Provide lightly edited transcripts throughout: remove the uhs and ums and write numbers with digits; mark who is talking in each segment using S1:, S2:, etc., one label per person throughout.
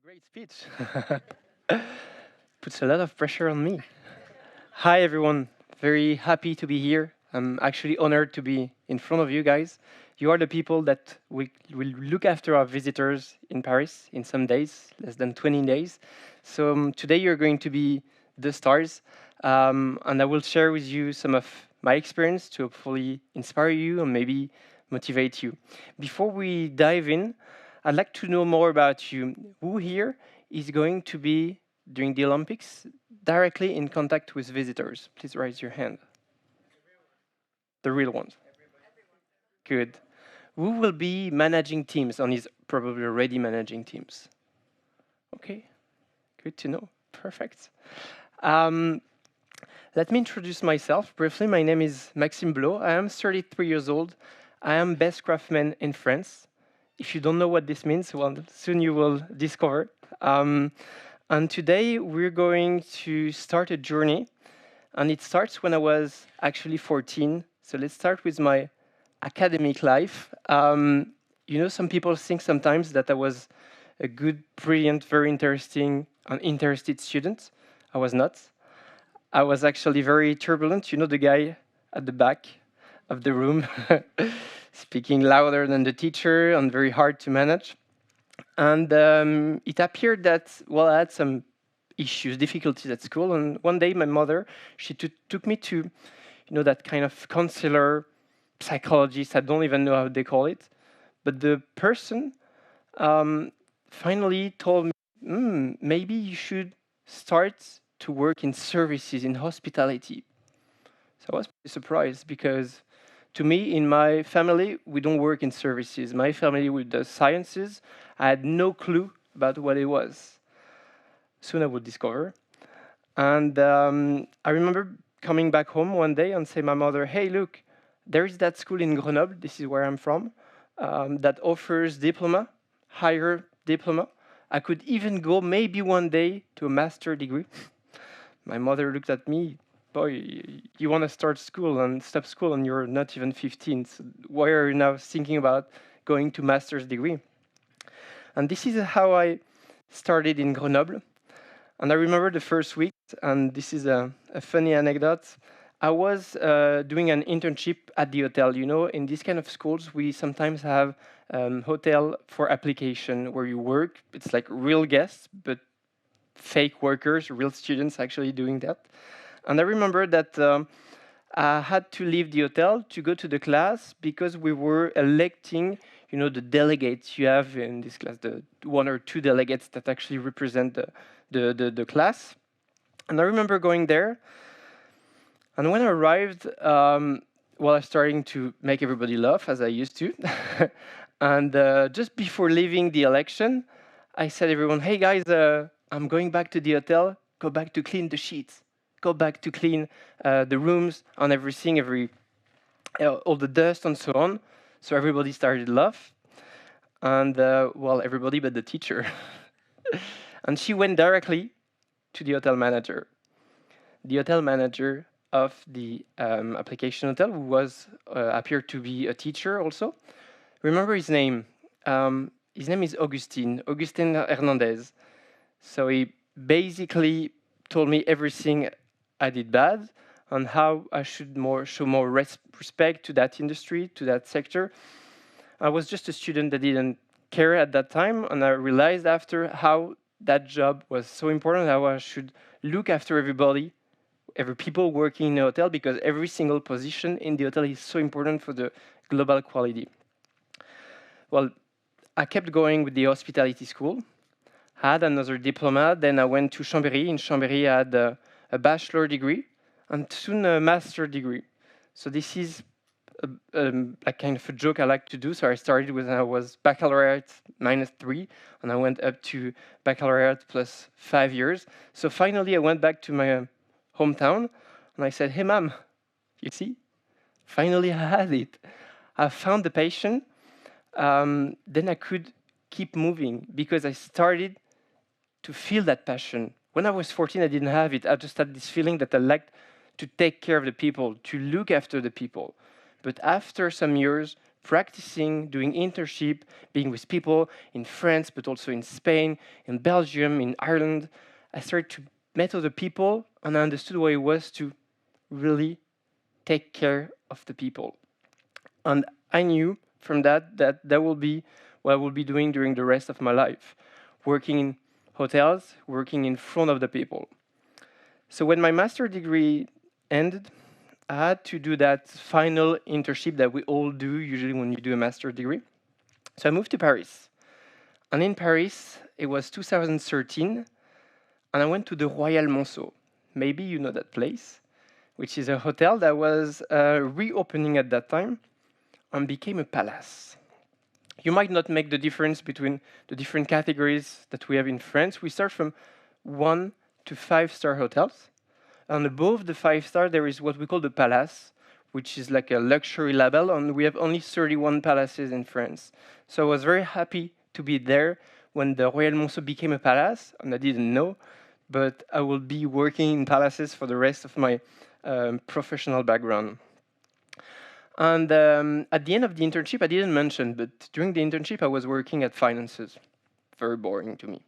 S1: Great speech. Puts a lot of pressure on me. Hi, everyone. Very happy to be here. I'm actually honored to be in front of you guys. You are the people that will look after our visitors in Paris in some days, less than 20 days. So today you're going to be the stars, and I will share with you some of my experience to hopefully inspire you and maybe motivate you. Before we dive in, I'd like to know more about you. Who here is going to be, during the Olympics, directly in contact with visitors? Please raise your hand. The real ones. Good. Who will be managing teams and is probably already managing teams? Okay, good to know. Perfect. Um, Let me introduce myself briefly. My name is Maxime Blot. I am 33 years old. I am best craftsman in France. If you don't know what this means, well, soon you will discover. And today we're going to start a journey, and it starts when I was actually 14. So let's start with my academic life. Some people think sometimes that I was a good, brilliant, very interesting, and interested student. I was not. I was actually very turbulent. You know, the guy at the back of the room, speaking louder than the teacher and very hard to manage. And it appeared that, well, I had some issues, difficulties at school. And one day my mother, she took me to, that kind of counselor, psychologist, I don't even know how they call it. But the person finally told me, maybe you should start to work in services, in hospitality. So I was pretty surprised because to me, in my family, we don't work in services. My family with the sciences, I had no clue about what it was. Soon I would discover. And I remember coming back home one day and say to my mother, hey, look, there is that school in Grenoble, this is where I'm from, that offers diploma, higher diploma. I could even go maybe one day to a master degree. My mother looked at me, boy, you want to start school and stop school and you're not even 15. So why are you now thinking about going to master's degree? And this is how I started in Grenoble. And I remember the first week, and this is a funny anecdote. I was doing an internship at the hotel. You know, in these kind of schools, we sometimes have hotel for application where you work. It's like real guests, but fake workers, real students actually doing that. And I remember that I had to leave the hotel to go to the class because we were electing, the delegates you have in this class, the one or two delegates that actually represent the class. And I remember going there. And when I arrived, I was starting to make everybody laugh, as I used to. And just before leaving the election, I said to everyone, hey guys, I'm going back to the hotel, go back to clean the sheets, go back to clean the rooms and everything, all the dust and so on. So everybody started to laugh. And, everybody but the teacher. And she went directly to the hotel manager. The hotel manager of the application hotel, who was appeared to be a teacher also. Remember his name. His name is Augustin Hernandez. So he basically told me everything I did bad and how I should show more respect to that industry, to that sector. I was just a student that didn't care at that time, and I realized after how that job was so important, how I should look after everybody, every people working in the hotel, because every single position in the hotel is so important for the global quality. Well, I kept going with the hospitality school, had another diploma, then I went to Chambéry. In Chambéry, I had a bachelor degree and soon a master degree. So this is a kind of a joke I like to do. So I started when I was baccalaureate -3, and I went up to baccalaureate plus 5 years. So finally, I went back to my hometown, and I said, hey, mom, you see? Finally, I had it. I found the passion. Then I could keep moving because I started to feel that passion. When I was 14, I didn't have it. I just had this feeling that I liked to take care of the people, to look after the people. But after some years, practicing, doing internship, being with people in France, but also in Spain, in Belgium, in Ireland. I started to meet other people, and I understood what it was to really take care of the people. And I knew from that that will be what I will be doing during the rest of my life, working in hotels, working in front of the people. So when my master degree ended, I had to do that final internship that we all do usually when you do a master degree. So I moved to Paris. And in Paris, it was 2013, and I went to the Royal Monceau. Maybe you know that place, which is a hotel that was reopening at that time and became a palace. You might not make the difference between the different categories that we have in France. We start from 1 to 5-star hotels. And above the 5-star, there is what we call the palace, which is like a luxury label. And we have only 31 palaces in France. So I was very happy to be there when the Royal Monceau became a palace. And I didn't know, but I will be working in palaces for the rest of my professional background. And at the end of the internship, I didn't mention, but during the internship, I was working at finances. Very boring to me.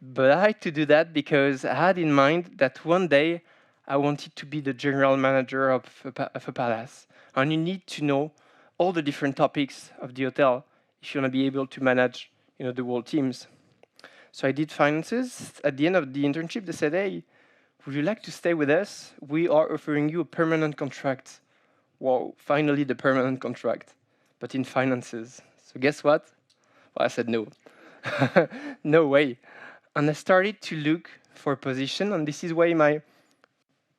S1: But I had to do that because I had in mind that one day I wanted to be the general manager of a palace. And you need to know all the different topics of the hotel if you want to be able to manage, the whole teams. So I did finances. At the end of the internship, they said, "Hey, would you like to stay with us? We are offering you a permanent contract." Wow, finally the permanent contract, but in finances. So guess what? Well, I said no. No way. And I started to look for a position, and this is where my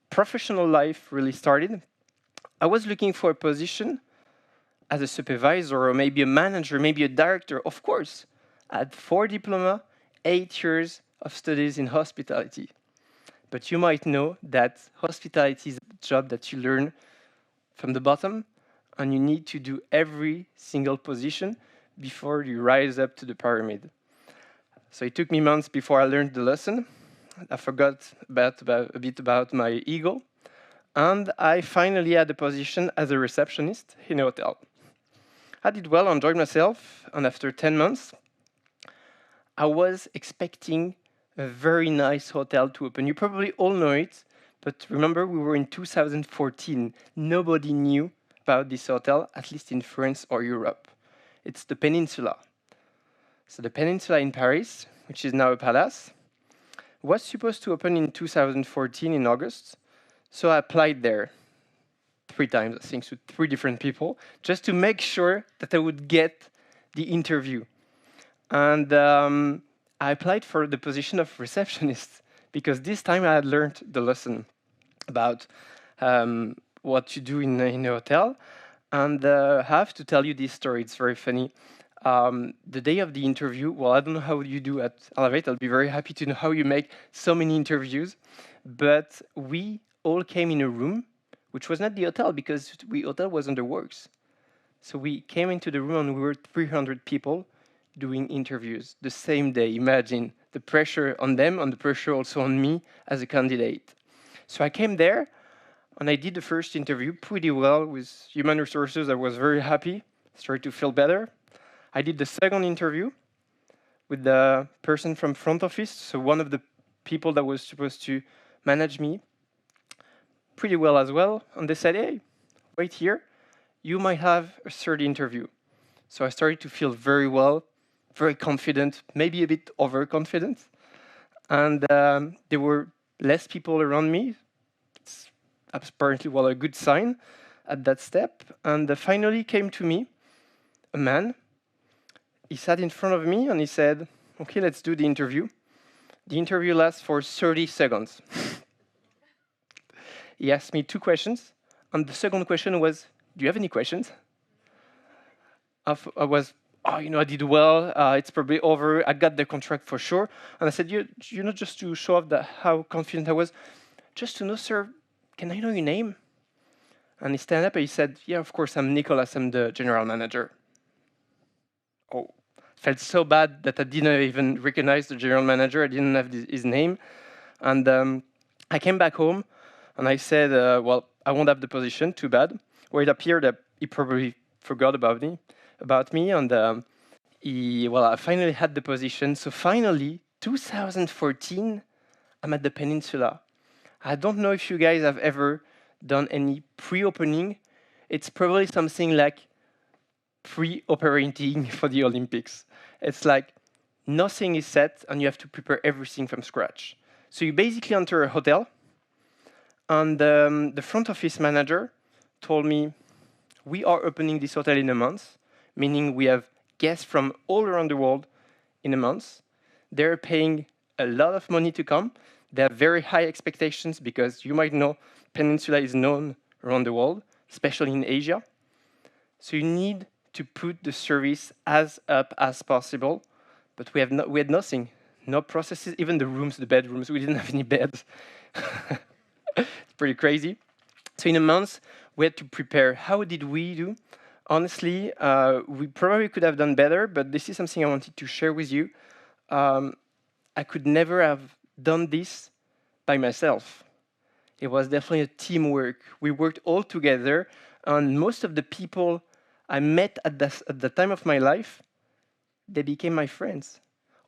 S1: professional life really started. I was looking for a position as a supervisor or maybe a manager, maybe a director. Of course, I had 4 diploma, 8 years of studies in hospitality. But you might know that hospitality is a job that you learn from the bottom, and you need to do every single position before you rise up to the pyramid. So it took me months before I learned the lesson. I forgot a bit about my ego, and I finally had a position as a receptionist in a hotel. I did well, enjoyed myself, and after 10 months, I was expecting a very nice hotel to open. You probably all know it, but remember, we were in 2014. Nobody knew about this hotel, at least in France or Europe. It's the Peninsula. So the Peninsula in Paris, which is now a palace, was supposed to open in 2014 in August. So I applied there 3 times, I think, to 3 different people, just to make sure that I would get the interview. And I applied for the position of receptionist because this time I had learned the lesson about what to do in a hotel. And I have to tell you this story. It's very funny. The day of the interview, well, I don't know how you do at Elevate. I'll be very happy to know how you make so many interviews. But we all came in a room, which was not the hotel because the hotel was under works. So we came into the room and we were 300 people doing interviews the same day. Imagine the pressure on them and the pressure also on me as a candidate. So I came there and I did the first interview pretty well with human resources. I was very happy, started to feel better. I did the second interview with the person from front office, so one of the people that was supposed to manage me, pretty well as well. And they said, "Hey, wait here, you might have a third interview." So I started to feel very well, very confident, maybe a bit overconfident. And there were less people around me. It's apparently a good sign at that step. And finally came to me a man. He sat in front of me and he said, "Okay, let's do the interview." The interview lasts for 30 seconds. He asked me 2 questions. And the second question was, "Do you have any questions?" I was, I did well. It's probably over. I got the contract for sure. And I said, just to show off how confident I was, just to know, "Sir, can I know your name?" And he stand up and he said, "Yeah, of course, I'm Nicolas. I'm the general manager." Oh, felt so bad that I didn't even recognize the general manager. I didn't have his name. And I came back home and I said, "Well, I won't have the position. Too bad." Well, it appeared that he probably forgot about me, and I finally had the position. So finally, 2014, I'm at the Peninsula. I don't know if you guys have ever done any pre-opening. It's probably something like pre-operating for the Olympics. It's like nothing is set and you have to prepare everything from scratch. So you basically enter a hotel, and the front office manager told me, we are opening this hotel in a month, meaning we have guests from all around the world in a month. They're paying a lot of money to come. They have very high expectations because you might know Peninsula is known around the world, especially in Asia. So you need to put the service as up as possible, but we had nothing, no processes, even the rooms, the bedrooms, we didn't have any beds. It's pretty crazy. So in a month, we had to prepare. How did we do? Honestly, we probably could have done better, but this is something I wanted to share with you. I could never have done this by myself. It was definitely a teamwork. We worked all together, and most of the people I met at the time of my life, they became my friends,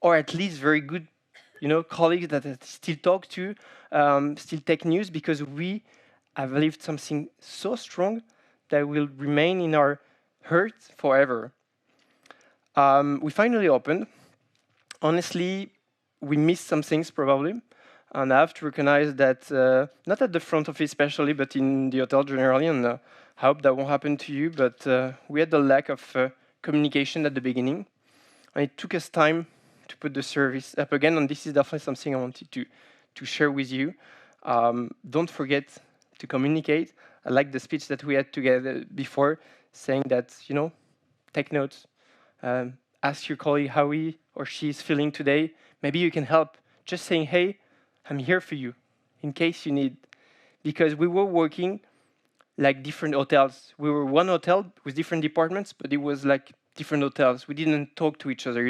S1: or at least very good, colleagues that I still talk to, still take news, because we have lived something so strong that will remain in our heart forever. We finally opened. Honestly, we missed some things probably, and I have to recognize that, not at the front office especially, but in the hotel generally, and I hope that won't happen to you, but we had a lack of communication at the beginning, and it took us time to put the service up again, and this is definitely something I wanted to share with you. Don't forget to communicate. I like the speech that we had together before, saying that, take notes, ask your colleague how he or she is feeling today. Maybe you can help just saying, hey, I'm here for you in case you need. Because we were working like different hotels. We were one hotel with different departments, but it was like different hotels. We didn't talk to each other.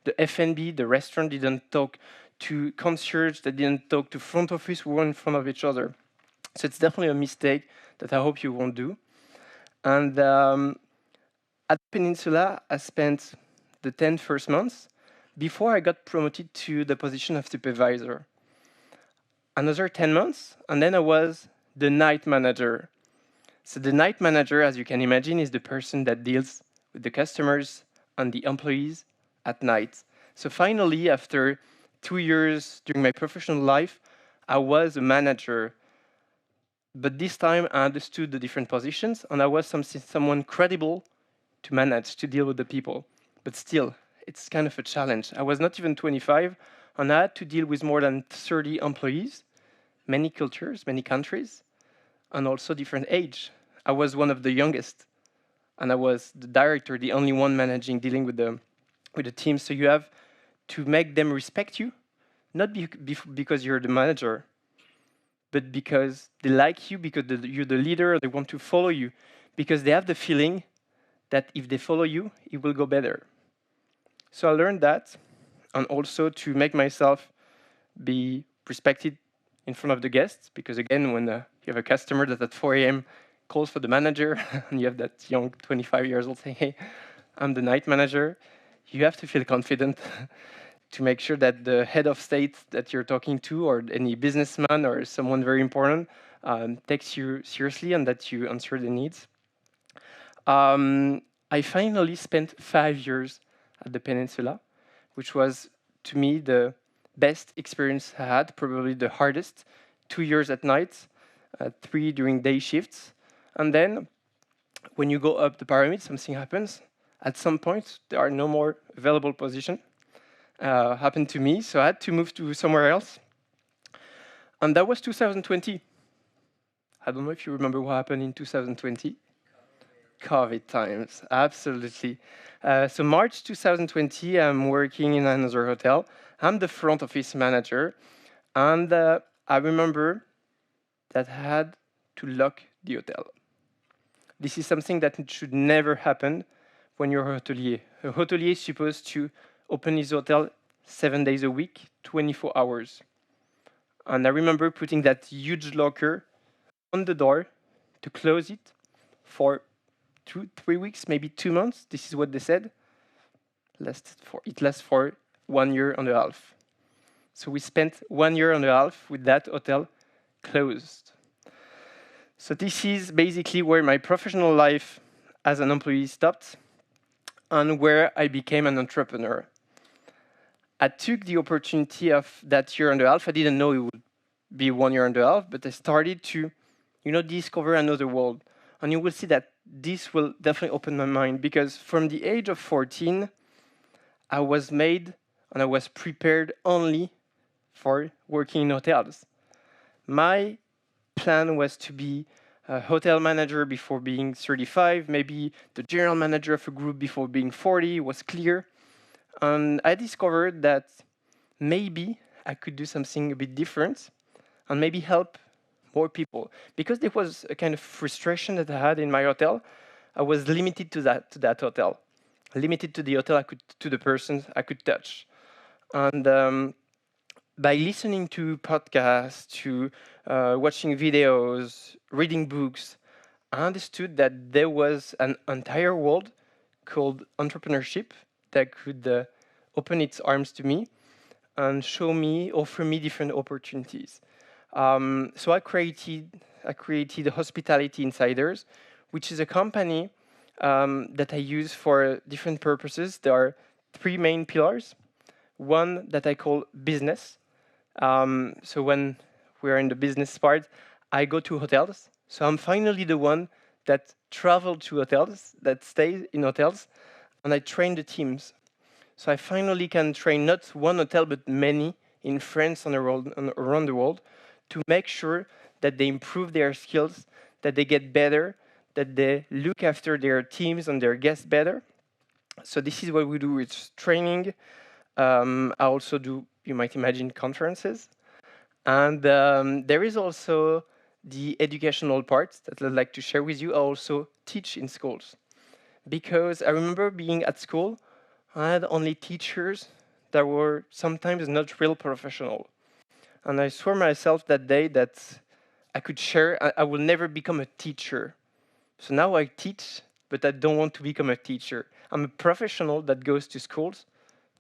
S1: The F&B, the restaurant didn't talk to concierge, they didn't talk to front office. We were in front of each other. So it's definitely a mistake that I hope you won't do. And at Peninsula, I spent the 10 first months before I got promoted to the position of supervisor. Another 10 months, and then I was the night manager. So the night manager, as you can imagine, is the person that deals with the customers and the employees at night. So finally, after 2 years during my professional life, I was a manager. But this time I understood the different positions, and I was someone credible to manage, to deal with the people. But still, it's kind of a challenge. I was not even 25, and I had to deal with more than 30 employees, many cultures, many countries, and also different age. I was one of the youngest, and I was the director, the only one managing, dealing with the team. So you have to make them respect you, not because you're the manager, but because they like you, because you're the leader, they want to follow you, because they have the feeling that if they follow you, it will go better. So I learned that, and also to make myself be respected in front of the guests, because again, when you have a customer that at 4 a.m. calls for the manager, and you have that young 25 years old saying, hey, I'm the night manager, you have to feel confident to make sure that the head of state that you're talking to, or any businessman or someone very important, takes you seriously and that you answer the needs. I finally spent 5 years at the Peninsula, which was, to me, the best experience I had, probably the hardest. 2 years at night, 3 during day shifts. And then, when you go up the pyramid, something happens. At some point, there are no more available positions. Happened to me, so I had to move to somewhere else. And that was 2020. I don't know if you remember what happened in 2020. COVID times, absolutely. So March 2020, I'm working in another hotel. I'm the front office manager, and I remember that I had to lock the hotel. This is something that should never happen when you're a hotelier. A hotelier is supposed to open his hotel 7 days a week, 24 hours. And I remember putting that huge locker on the door to close it for 2-3 weeks, maybe 2 months. This is what they said. It lasts for 1.5 years. So we spent 1.5 years with that hotel closed. So this is basically where my professional life as an employee stopped and where I became an entrepreneur. I took the opportunity of that 1.5 years. I didn't know it would be 1.5 years, but I started to, discover another world. And you will see that this will definitely open my mind, because from the age of 14, I was made and I was prepared only for working in hotels. My plan was to be a hotel manager before being 35, maybe the general manager of a group before being 40, was clear. And I discovered that maybe I could do something a bit different and maybe help more people. Because there was a kind of frustration that I had in my hotel. I was limited to that hotel, limited to the hotel to the persons I could touch. And by listening to podcasts, to watching videos, reading books, I understood that there was an entire world called entrepreneurship that could open its arms to me and offer me different opportunities. So I created Hospitality Insiders, which is a company that I use for different purposes. There are 3 main pillars. One that I call business. So when we're in the business part, I go to hotels. So I'm finally the one that traveled to hotels, that stays in hotels, and I train the teams. So I finally can train not one hotel, but many in France and around the world, to make sure that they improve their skills, that they get better, that they look after their teams and their guests better. So this is what we do with training. I also do, you might imagine, conferences. And there is also the educational part that I'd like to share with you. I also teach in schools. Because I remember being at school, I had only teachers that were sometimes not real professional. And I swore myself that day that I could share, I will never become a teacher. So now I teach, but I don't want to become a teacher. I'm a professional that goes to schools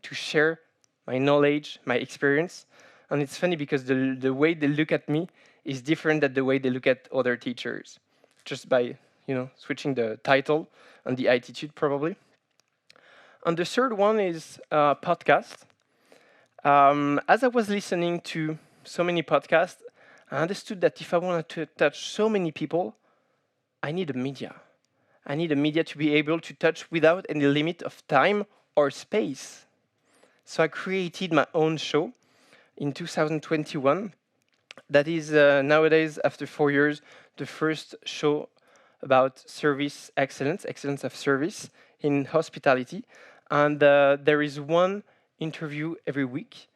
S1: to share my knowledge, my experience. And it's funny because the way they look at me is different than the way they look at other teachers, just by switching the title and the attitude probably. And the third one is podcast. As I was listening to so many podcasts, I understood that if I wanted to touch so many people, I need a media. I need a media to be able to touch without any limit of time or space. So I created my own show in 2021. That is nowadays, after 4 years, the first show about service excellence of service in hospitality. And there is one interview every week.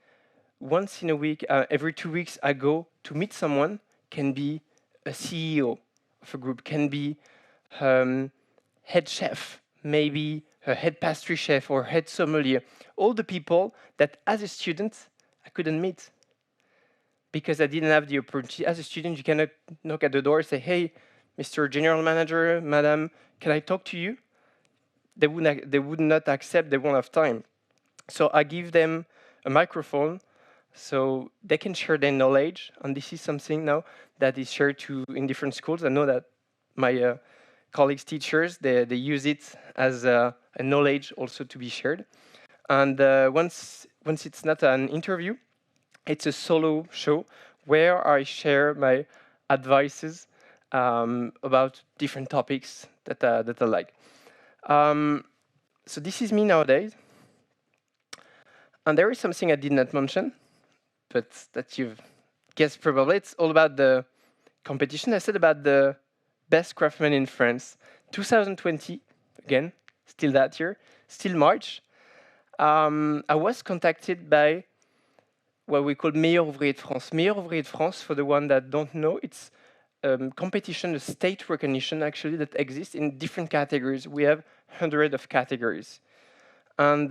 S1: Once in a week, every 2 weeks, I go to meet someone. Can be a CEO of a group, can be head chef, maybe a head pastry chef or head sommelier. All the people that as a student, I couldn't meet because I didn't have the opportunity. As a student, you cannot knock at the door and say, hey, Mr. General Manager, Madam, can I talk to you? They would not accept, they won't have time. So I give them a microphone so they can share their knowledge. And this is something now that is shared in different schools. I know that my colleagues, teachers, they use it as a knowledge also to be shared. And once it's not an interview, it's a solo show where I share my advices about different topics that I like. So this is me nowadays. And there is something I did not mention, but that you've guessed probably. It's all about the competition. I said about the best craftsman in France. 2020, again, still that year, still March. I was contacted by what we call Meilleur Ouvrier de France. Meilleur Ouvrier de France, for the one that don't know, it's competition, a state recognition actually that exists in different categories. We have hundreds of categories. And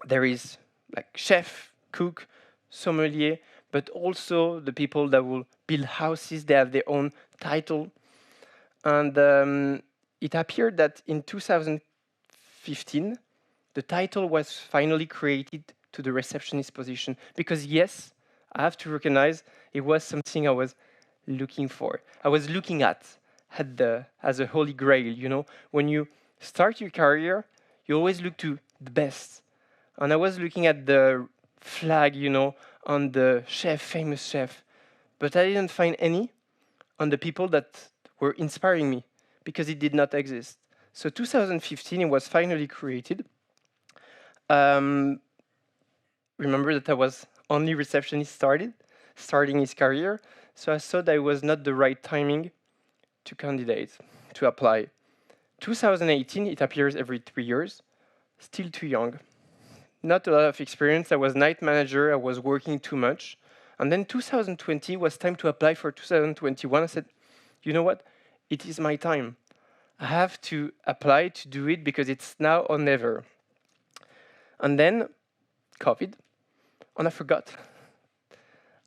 S1: there is like chef, cook, sommelier, but also the people that will build houses. They have their own title. And it appeared that in 2015, the title was finally created to the receptionist position. Because yes, I have to recognize it was something I was looking for. I was looking at as a holy grail. You know, when you start your career, you always look to the best. And I was looking at the flag, you know, on the chef, famous chef, but I didn't find any on the people that were inspiring me because it did not exist. So 2015, it was finally created. Um, Remember that I was only receptionist starting his career. So I thought that it was not the right timing to candidate, to apply. 2018, it appears every 3 years, still too young. Not a lot of experience. I was night manager. I was working too much. And then 2020 was time to apply for 2021. I said, you know what? It is my time. I have to apply to do it because it's now or never. And then COVID, and I forgot.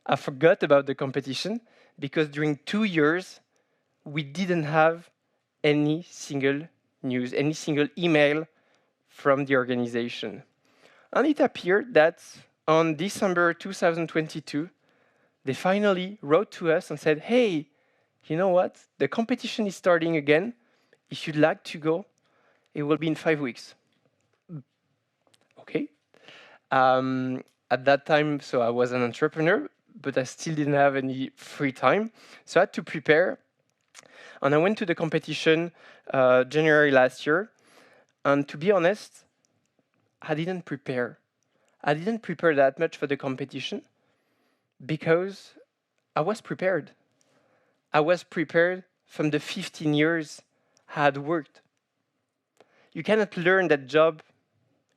S1: I forgot about the competition because during 2 years, we didn't have any single news, any single email from the organization. And it appeared that on December 2022, they finally wrote to us and said, hey, you know what? The competition is starting again. If you'd like to go, it will be in 5 weeks. Okay. At that time, so I was an entrepreneur, but I still didn't have any free time. So I had to prepare. And I went to the competition January last year. And to be honest, I didn't prepare. I didn't prepare that much for the competition because I was prepared. I was prepared from the 15 years I had worked. You cannot learn that job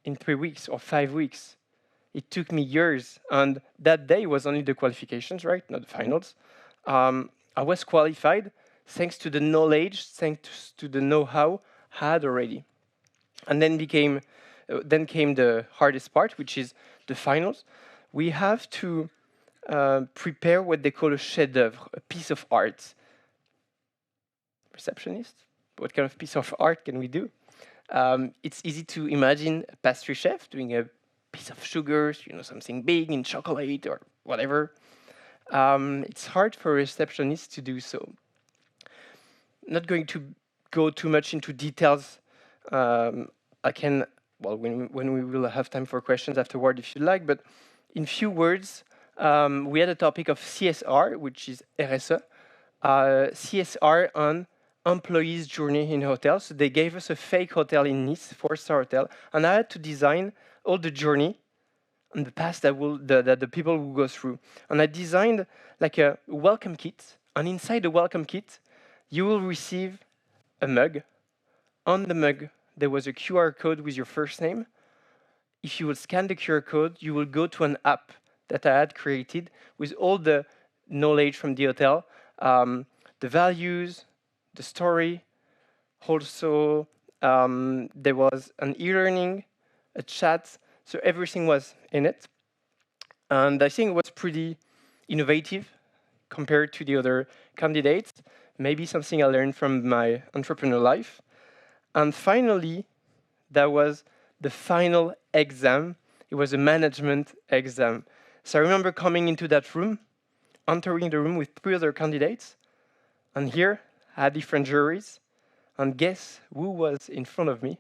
S1: in 3 weeks or 5 weeks. It took me years, and that day was only the qualifications, right? Not the finals. I was qualified thanks to the knowledge, thanks to the know-how I had already. And then came the hardest part, which is the finals. We have to prepare what they call a chef-d'œuvre, a piece of art. Receptionist, what kind of piece of art can we do? It's easy to imagine a pastry chef doing a piece of sugars, you know, something big in chocolate or whatever. It's hard for a receptionist to do so. Not going to go too much into details. I can, well, when we will have time for questions afterward, if you like, but in few words, we had a topic of CSR, which is RSE, CSR on employees' journey in hotels. So they gave us a fake hotel in Nice, 4-star hotel, and I had to design all the journey and the path that the people will go through. And I designed like a welcome kit, and inside the welcome kit, you will receive a mug. On the mug, there was a QR code with your first name. If you will scan the QR code, you will go to an app that I had created with all the knowledge from the hotel, the values, the story. Also, there was an e-learning, a chat, so everything was in it. And I think it was pretty innovative compared to the other candidates. Maybe something I learned from my entrepreneur life. And finally, that was the final exam. It was a management exam. So I remember coming into that room, entering the room with 3 other candidates. And here, I had different juries. And guess who was in front of me?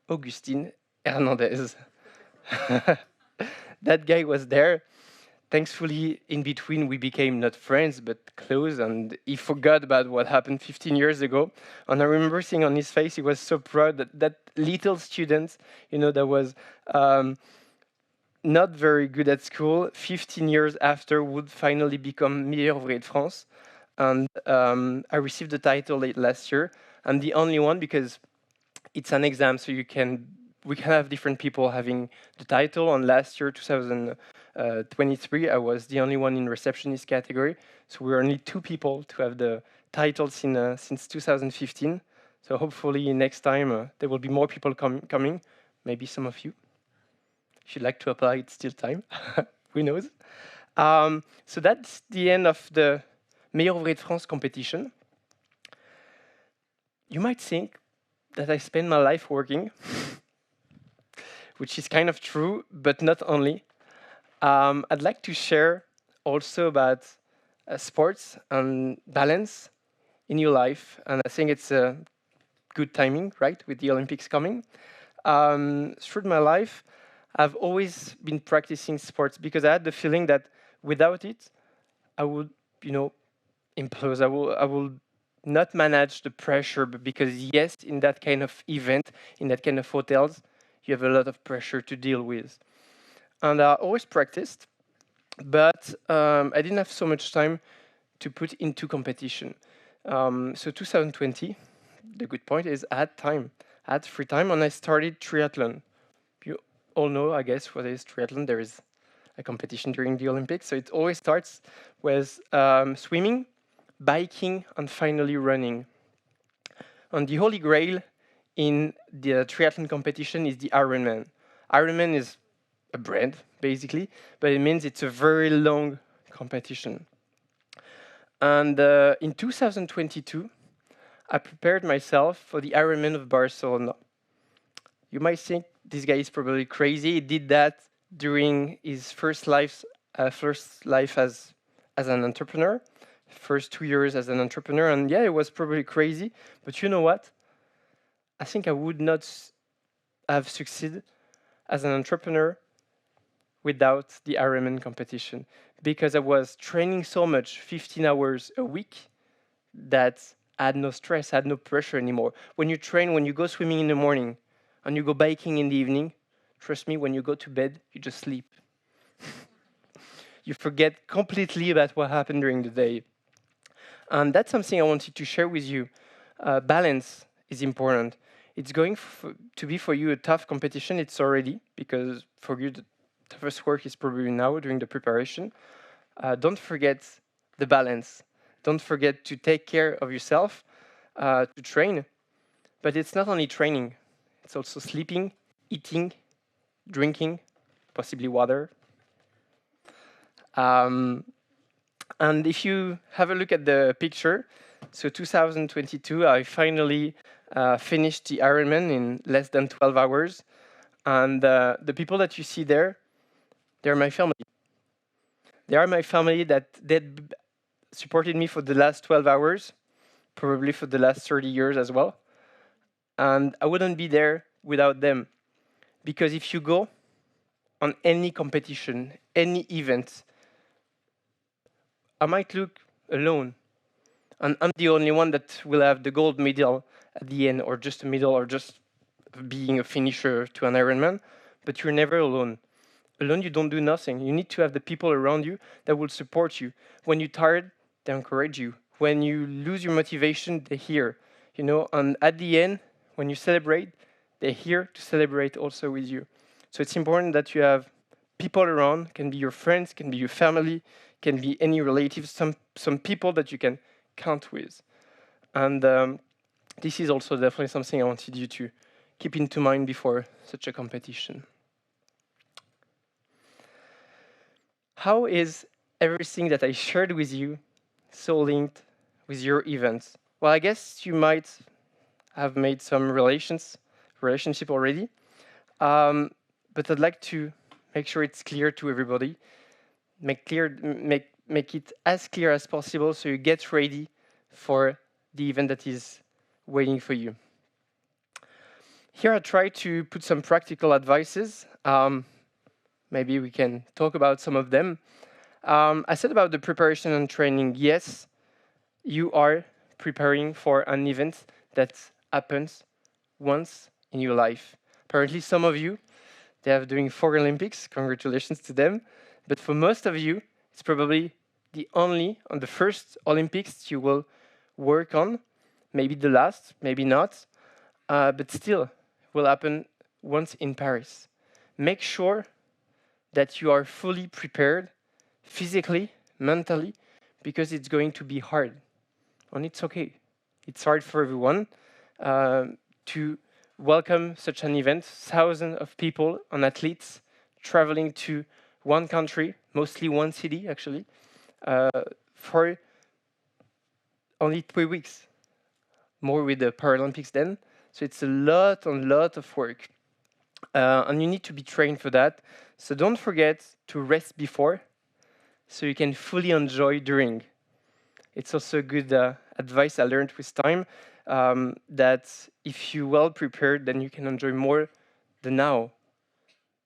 S1: Augustin Hernandez. That guy was there. Thankfully, in between, we became not friends, but close, and he forgot about what happened 15 years ago. And I remember seeing on his face, he was so proud that that little student, you know, that was not very good at school, 15 years after would finally become Meilleur Ouvrier de France. And I received the title late last year. I'm the only one because it's an exam, so we can have different people having the title. And last year, 2023, I was the only one in receptionist category. So we're only 2 people to have the title since 2015. So hopefully next time there will be more people coming, maybe some of you. If you'd like to apply, it's still time. Who knows? So that's the end of the Meilleur Ouvrier de France competition. You might think that I spend my life working, which is kind of true, but not only. I'd like to share also about sports and balance in your life, and I think it's a good timing, right, with the Olympics coming. Through my life, I've always been practicing sports because I had the feeling that without it, I would, you know, implode. I will not manage the pressure, but because yes, in that kind of event, in that kind of hotels, you have a lot of pressure to deal with. And I always practiced, but I didn't have so much time to put into competition. So 2020, the good point is I had time. I had free time and I started triathlon. You all know, I guess, what is triathlon. There is a competition during the Olympics. So it always starts with swimming, biking, and finally running. And the holy grail in the triathlon competition is the Ironman. Ironman is a brand, basically, but it means it's a very long competition. And in 2022, I prepared myself for the Ironman of Barcelona. You might think this guy is probably crazy. He did that during his first life as an entrepreneur, first 2 years as an entrepreneur, and yeah, it was probably crazy. But you know what? I think I would not have succeeded as an entrepreneur without the Ironman competition because I was training so much, 15 hours a week, that I had no stress, I had no pressure anymore. When you train, when you go swimming in the morning and you go biking in the evening, trust me, when you go to bed, you just sleep. You forget completely about what happened during the day. And that's something I wanted to share with you. Balance is important. It's going to be for you a tough competition. It's already, because for you, the toughest work is probably now during the preparation. Don't forget the balance. Don't forget to take care of yourself, to train. But it's not only training, it's also sleeping, eating, drinking, possibly water. Um, and if you have a look at the picture, so 2022, I finally finished the Ironman in less than 12 hours. And the people that you see there, they're my family. They are my family that supported me for the last 12 hours, probably for the last 30 years as well. And I wouldn't be there without them. Because if you go on any competition, any event, I might look alone. And I'm the only one that will have the gold medal at the end, or just a medal, or just being a finisher to an Ironman. But you're never alone. Alone, you don't do nothing. You need to have the people around you that will support you. When you're tired, they encourage you. When you lose your motivation, they're here. And at the end, when you celebrate, they're here to celebrate also with you. So it's important that you have people around, can be your friends, can be your family, can be any relatives, some people that you can count with. And this is also definitely something I wanted you to keep into mind before such a competition. How is everything that I shared with you so linked with your events? Well, I guess you might have made some relationship already, but I'd like to make sure it's clear to everybody. Make it as clear as possible so you get ready for the event that is waiting for you. Here I try to put some practical advices. Maybe we can talk about some of them. I said about the preparation and training. Yes, you are preparing for an event that happens once in your life. Apparently, some of you, they are doing 4 Olympics. Congratulations to them. But for most of you, it's probably the first Olympics you will work on. Maybe the last, maybe not. But still, will happen once in Paris. Make sure that you are fully prepared physically, mentally, because it's going to be hard. And it's okay. It's hard for everyone to welcome such an event. Thousands of people and athletes traveling to one country, mostly one city actually, for only 3 weeks. more with the Paralympics then. So it's a lot and lot of work. And you need to be trained for that. So don't forget to rest before, so you can fully enjoy during. It's also good advice I learned with time, that if you well prepared, then you can enjoy more the now.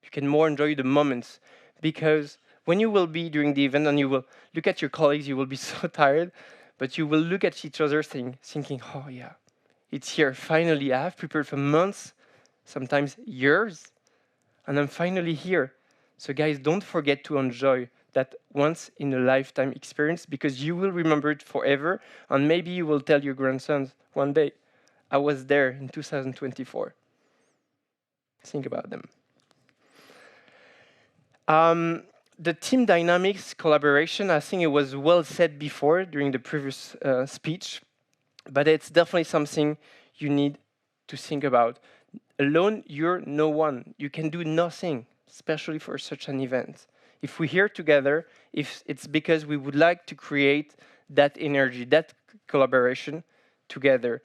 S1: You can more enjoy the moments, because when you will be during the event and you will look at your colleagues, you will be so tired, but you will look at each other thinking, oh yeah, it's here. Finally, I have prepared for months, sometimes years, and I'm finally here. So guys, don't forget to enjoy that once in a lifetime experience, because you will remember it forever, and maybe you will tell your grandsons one day, I was there in 2024. Think about them. The team dynamics, collaboration, I think it was well said before during the previous speech, but it's definitely something you need to think about. Alone, you're no one. You can do nothing, especially for such an event. If we're here together, if it's because we would like to create that energy, that collaboration together.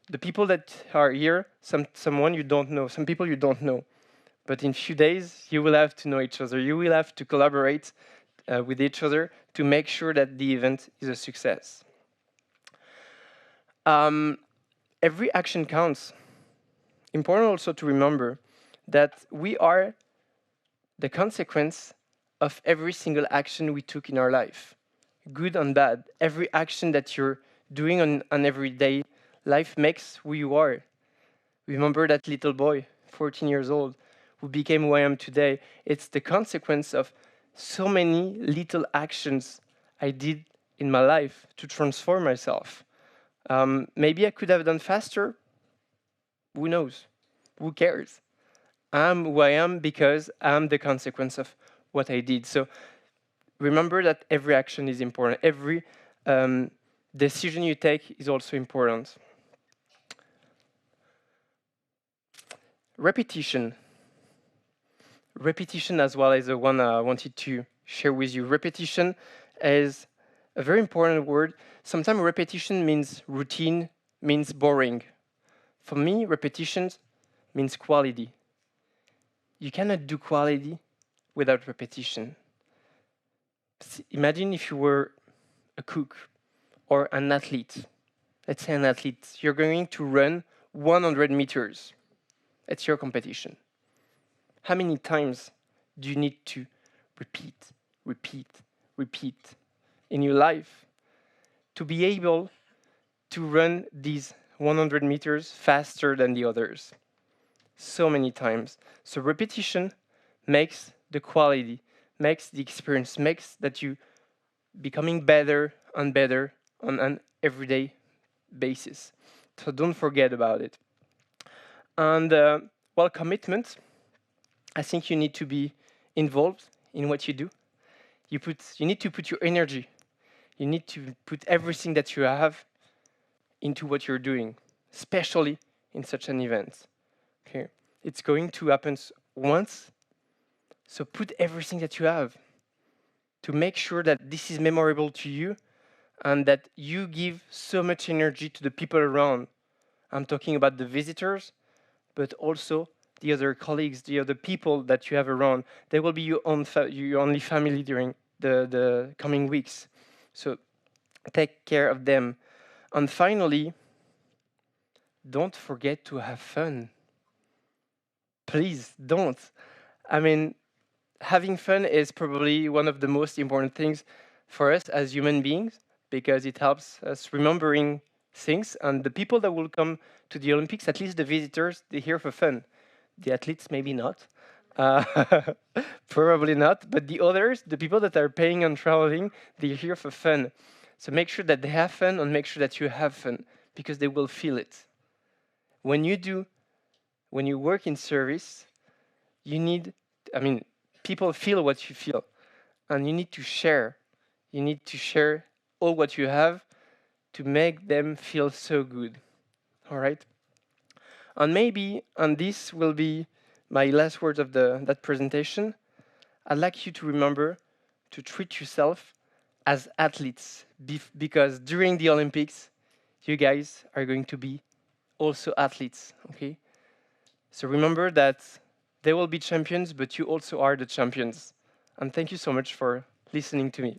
S1: The people that are here, someone you don't know, some people you don't know. But in few days, you will have to know each other. You will have to collaborate with each other to make sure that the event is a success. Every action counts. Important also to remember that we are the consequence of every single action we took in our life, good and bad. Every action that you're doing on an everyday life makes who you are. Remember that little boy, 14 years old, who became who I am today. It's the consequence of so many little actions I did in my life to transform myself. Maybe I could have done faster. Who knows? Who cares? I'm who I am because I'm the consequence of what I did. So remember that every action is important. Every decision you take is also important. Repetition. Repetition as well is the one I wanted to share with you. Repetition is a very important word. Sometimes repetition means routine, means boring. For me, repetition means quality. You cannot do quality without repetition. Imagine if you were a cook or an athlete. Let's say an athlete. You're going to run 100 meters. It's your competition. How many times do you need to repeat, repeat, repeat in your life to be able to run these 100 meters faster than the others? So many times. So repetition makes the quality, makes the experience, makes that you becoming better and better on an everyday basis. So don't forget about it. And well, commitment. I think you need to be involved in what you do. You need to put your energy. You need to put everything that you have into what you're doing, especially in such an event. Okay, it's going to happen once, so put everything that you have to make sure that this is memorable to you and that you give so much energy to the people around. I'm talking about the visitors, but also the other colleagues, the other people that you have around. They will be your only family during the coming weeks. So take care of them. And finally, don't forget to have fun. Please don't. I mean, having fun is probably one of the most important things for us as human beings, because it helps us remembering things. And the people that will come to the Olympics, at least the visitors, they're here for fun. The athletes, maybe not. Probably not. But the others, the people that are paying and traveling, they're here for fun. So make sure that they have fun and make sure that you have fun, because they will feel it. When you work in service, people feel what you feel, and you need to share. You need to share all what you have to make them feel so good. All right? And this will be my last words of that presentation. I'd like you to remember to treat yourself as athletes, because during the Olympics, you guys are going to be also athletes, okay? So remember that they will be champions, but you also are the champions. And thank you so much for listening to me.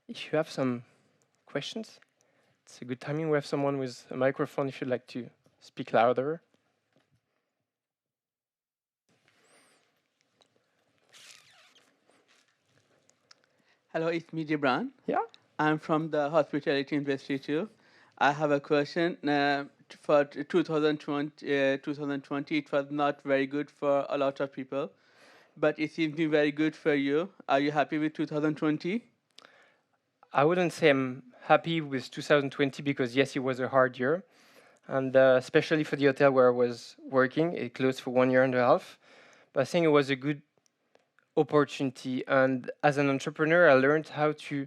S1: If you have some questions, it's a good timing. We have someone with a microphone if you'd like to speak louder.
S2: Hello, it's me, Gibran.
S1: Yeah?
S2: I'm from the hospitality industry too. I have a question. For 2020, it was not very good for a lot of people, but it seems to be very good for you. Are you happy with 2020?
S1: I wouldn't say I'm happy with 2020 because, yes, it was a hard year. And especially for the hotel where I was working, it closed for 1 year and a half. But I think it was a good opportunity. And as an entrepreneur, I learned how to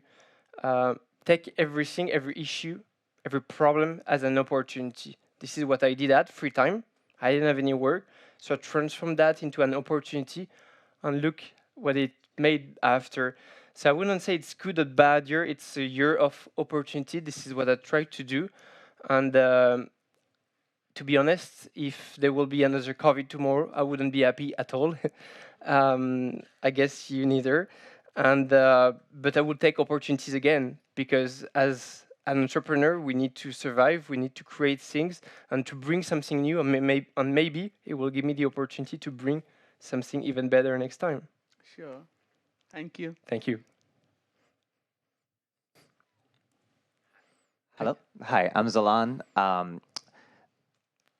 S1: take everything, every issue, every problem as an opportunity. This is what I did at free time. I didn't have any work, so I transformed that into an opportunity, and look what it made after. So I wouldn't say it's good or bad year. It's a year of opportunity. This is what I tried to do, and to be honest, if there will be another COVID tomorrow, I wouldn't be happy at all. I guess you neither. And but I would take opportunities again because as an entrepreneur, we need to survive. We need to create things and to bring something new. And maybe it will give me the opportunity to bring something even better next time.
S2: Sure. Thank you.
S1: Thank you.
S3: Hello. Hi, I'm Zalan.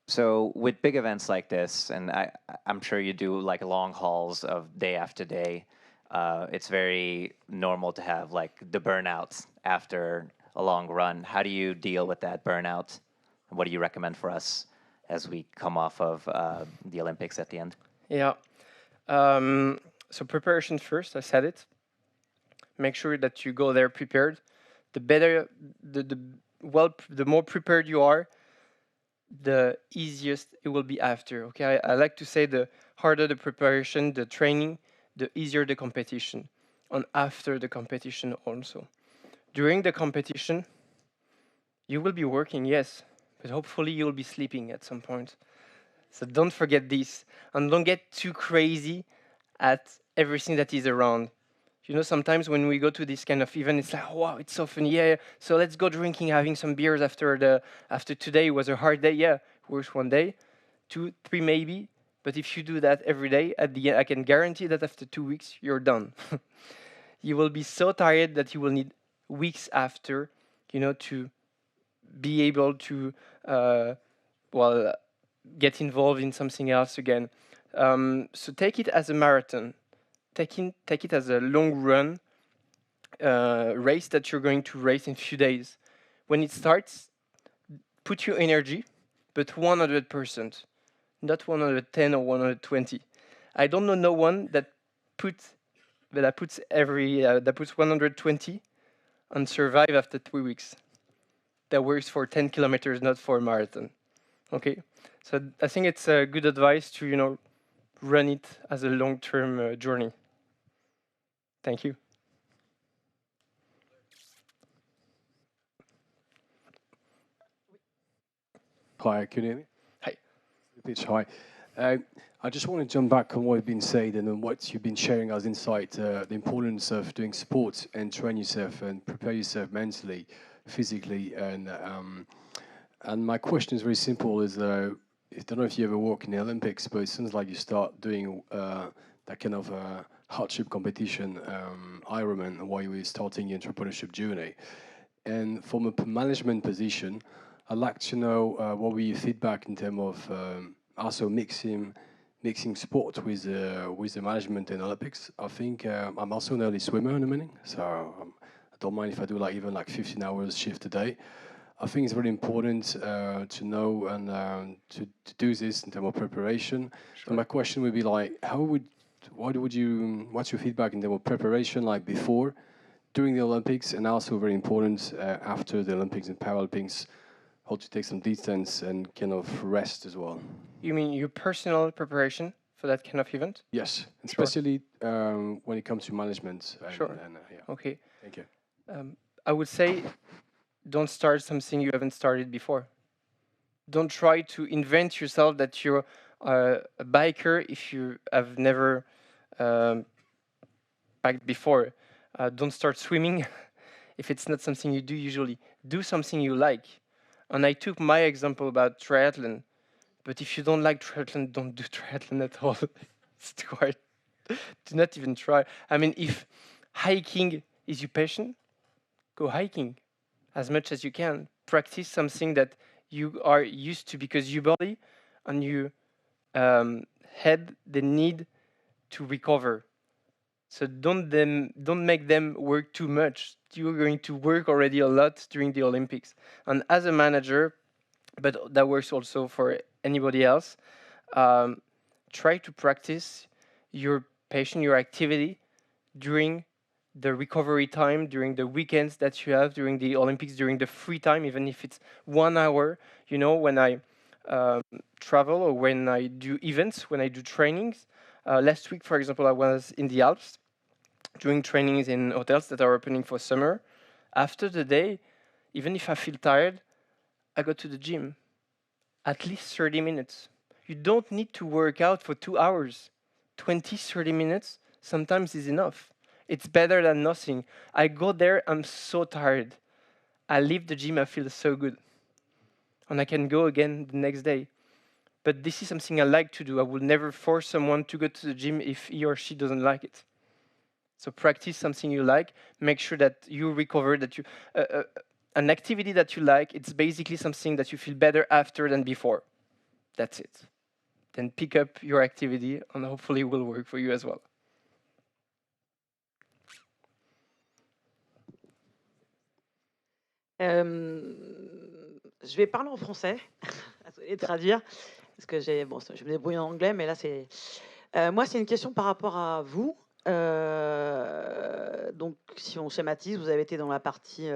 S3: So with big events like this, and I'm sure you do like long hauls of day after day, it's very normal to have like the burnouts after a long run. How do you deal with that burnout? What do you recommend for us as we come off of the Olympics at the end?
S1: Yeah. So preparation first. I said it. Make sure that you go there prepared. The better, the more prepared you are, the easiest it will be after. Okay, I like to say the harder the preparation, the training, the easier the competition, and after the competition also. During the competition, you will be working, yes, but hopefully you'll be sleeping at some point. So don't forget this, and don't get too crazy at everything that is around. You know, sometimes when we go to this kind of event, it's like, oh, wow, it's so fun. Yeah, so let's go drinking, having some beers after today was a hard day. Yeah, works 1 day, 2, 3 maybe. But if you do that every day, at the end, I can guarantee that after 2 weeks, you're done. You will be so tired that you will need weeks after, to be able to, well, get involved in something else again. So take it as a marathon. Take it as a long run race that you're going to race in a few days. When it starts, put your energy, but 100%, not 110 or 120. I don't know no one puts that puts 120 and survive after 3 weeks. That works for 10 kilometers, not for a marathon. Okay, so I think it's a good advice to run it as a long-term journey. Thank you.
S4: Hi, can you hear me?
S1: Hi.
S4: Hi. I just want to jump back on what has been said and on what you've been sharing as insight, the importance of doing sport and train yourself and prepare yourself mentally, physically. And my question is very simple, I don't know if you ever work in the Olympics, but it sounds like you start doing that kind of hardship competition, Ironman, while you were starting your entrepreneurship journey. And from a management position, I'd like to know what were your feedback in terms of also mixing sport with the management in Olympics. I think I'm also an early swimmer in the morning, so I don't mind if I do even 15 hours shift a day. I think it's very important to know and to do this in terms of preparation.
S1: Sure.
S4: So my question would be what's your feedback in terms of preparation, like before, during the Olympics, and also very important after the Olympics and Paralympics, how to take some distance and kind of rest as well.
S1: You mean your personal preparation? for that kind of event?
S4: Yes, especially when it comes to management.
S1: Sure.
S4: Yeah.
S1: Okay.
S4: Thank you.
S1: I would say don't start something you haven't started before. Don't try to invent yourself that you're a biker if you have never biked before. Don't start swimming if it's not something you do usually. Do something you like. And I took my example about triathlon. But if you don't like triathlon, don't do triathlon at all. It's too hard. Do not even try. I mean, if hiking is your passion, go hiking as much as you can. Practice something that you are used to because your body and your head they need to recover. So don't make them work too much. You're going to work already a lot during the Olympics. And as a manager, but that works also for anybody else, try to practice your passion, your activity during the recovery time, during the weekends that you have, during the Olympics, during the free time, even if it's 1 hour. You know, when I travel or when I do events, when I do trainings. Last week, for example, I was in the Alps doing trainings in hotels that are opening for summer. After the day, even if I feel tired, I go to the gym at least 30 minutes. You don't need to work out for 2 hours. 20, 30 minutes sometimes is enough. It's better than nothing. I go there, I'm so tired. I leave the gym, I feel so good. And I can go again the next day. But this is something I like to do. I will never force someone to go to the gym if he or she doesn't like it. So practice something you like. Make sure that you recover, that you an activity that you like. It's basically something that you feel better after than before. That's it. Then pick up your activity, and hopefully it will work for you as well.
S5: Je vais parler en français et traduire parce que je me débrouille en anglais, mais là c'est moi c'est une question par rapport à vous. Donc si on schématise, vous avez été dans la partie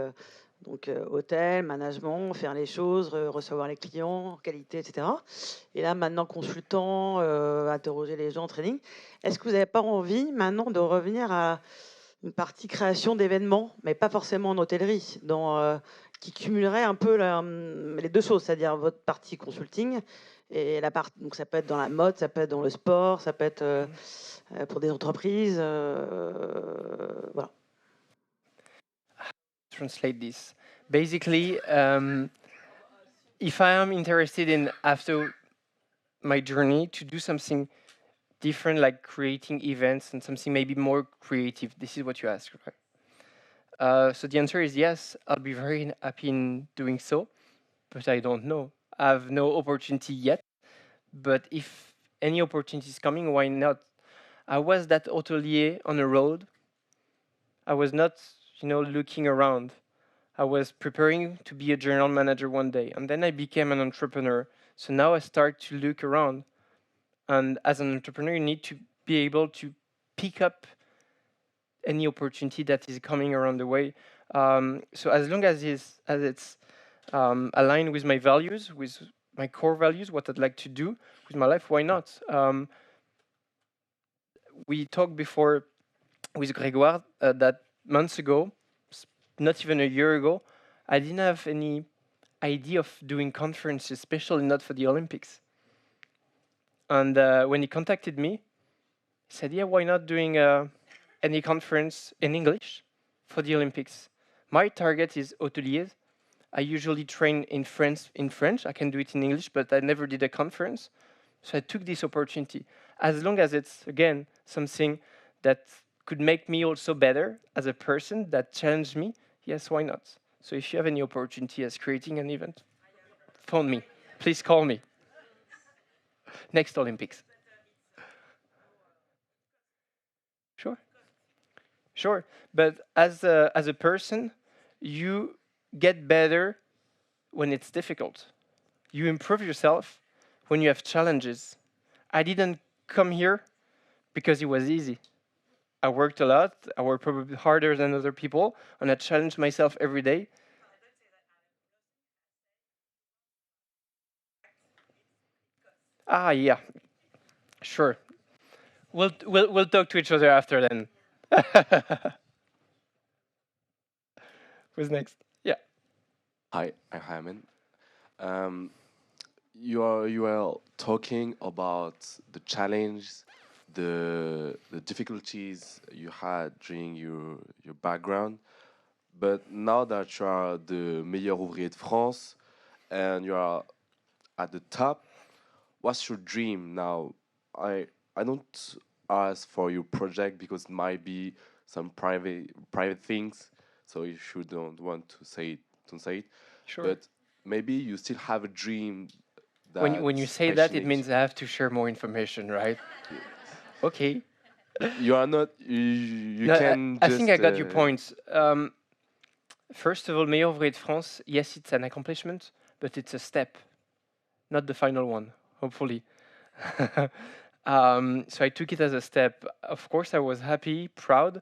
S5: hôtel, management, faire les choses, recevoir les clients, qualité, etc. Et là maintenant consultant, interroger les gens, training. Est-ce que vous n'avez pas envie maintenant de revenir à une partie création d'événements, mais pas forcément en hôtellerie, qui cumulerait un peu les deux choses, c'est-à-dire votre partie consulting et la partie, donc ça peut être dans la mode, ça peut être dans le sport, ça peut être pour des entreprises, voilà.
S1: Translate this. Basically, if I am interested in after my journey to do something different, like creating events and something maybe more creative, this is what you asked, right? So the answer is yes. I'll be very happy in doing so, but I don't know. I have no opportunity yet. But if any opportunity is coming, why not? I was that hotelier on the road. I was not, looking around. I was preparing to be a general manager one day, and then I became an entrepreneur. So now I start to look around. And as an entrepreneur, you need to be able to pick up any opportunity that is coming around the way. So as long as it's aligned with my values, with my core values, what I'd like to do with my life, why not? We talked before with Grégoire that months ago, not even a year ago, I didn't have any idea of doing conferences, especially not for the Olympics. And when he contacted me, he said, "Yeah, why not doing any conference in English for the Olympics?" My target is hôteliers. I usually train in French. I can do it in English, but I never did a conference. So I took this opportunity. As long as it's, again, something that could make me also better as a person, that challenged me, yes, why not? So if you have any opportunity as creating an event, phone me. Please call me. Next Olympics. Sure. But as a person, you get better when it's difficult. You improve yourself when you have challenges. I didn't come here because it was easy. I worked a lot. I worked probably harder than other people, and I challenged myself every day. Yeah, sure. We'll talk to each other after then. Who's next? Yeah.
S6: Hi, I'm Hyman. Um, you are talking about the challenge, the difficulties you had during your background, but now that you are the Meilleur Ouvrier de France and you are at the top, what's your dream now? I don't ask for your project because it might be some private things, so if you don't want to say it, don't say it.
S1: Sure.
S6: But maybe you still have a dream
S1: When you
S6: that's
S1: say that, it
S6: passionate.
S1: means I have to share more information, right? Okay.
S6: You are not. You
S1: No,
S6: can
S1: I think I
S6: just.
S1: got your points. First of all, Meilleur Ouvrier de France, yes, it's an accomplishment, but it's a step, not the final one, hopefully. So I took it as a step. Of course, I was happy, proud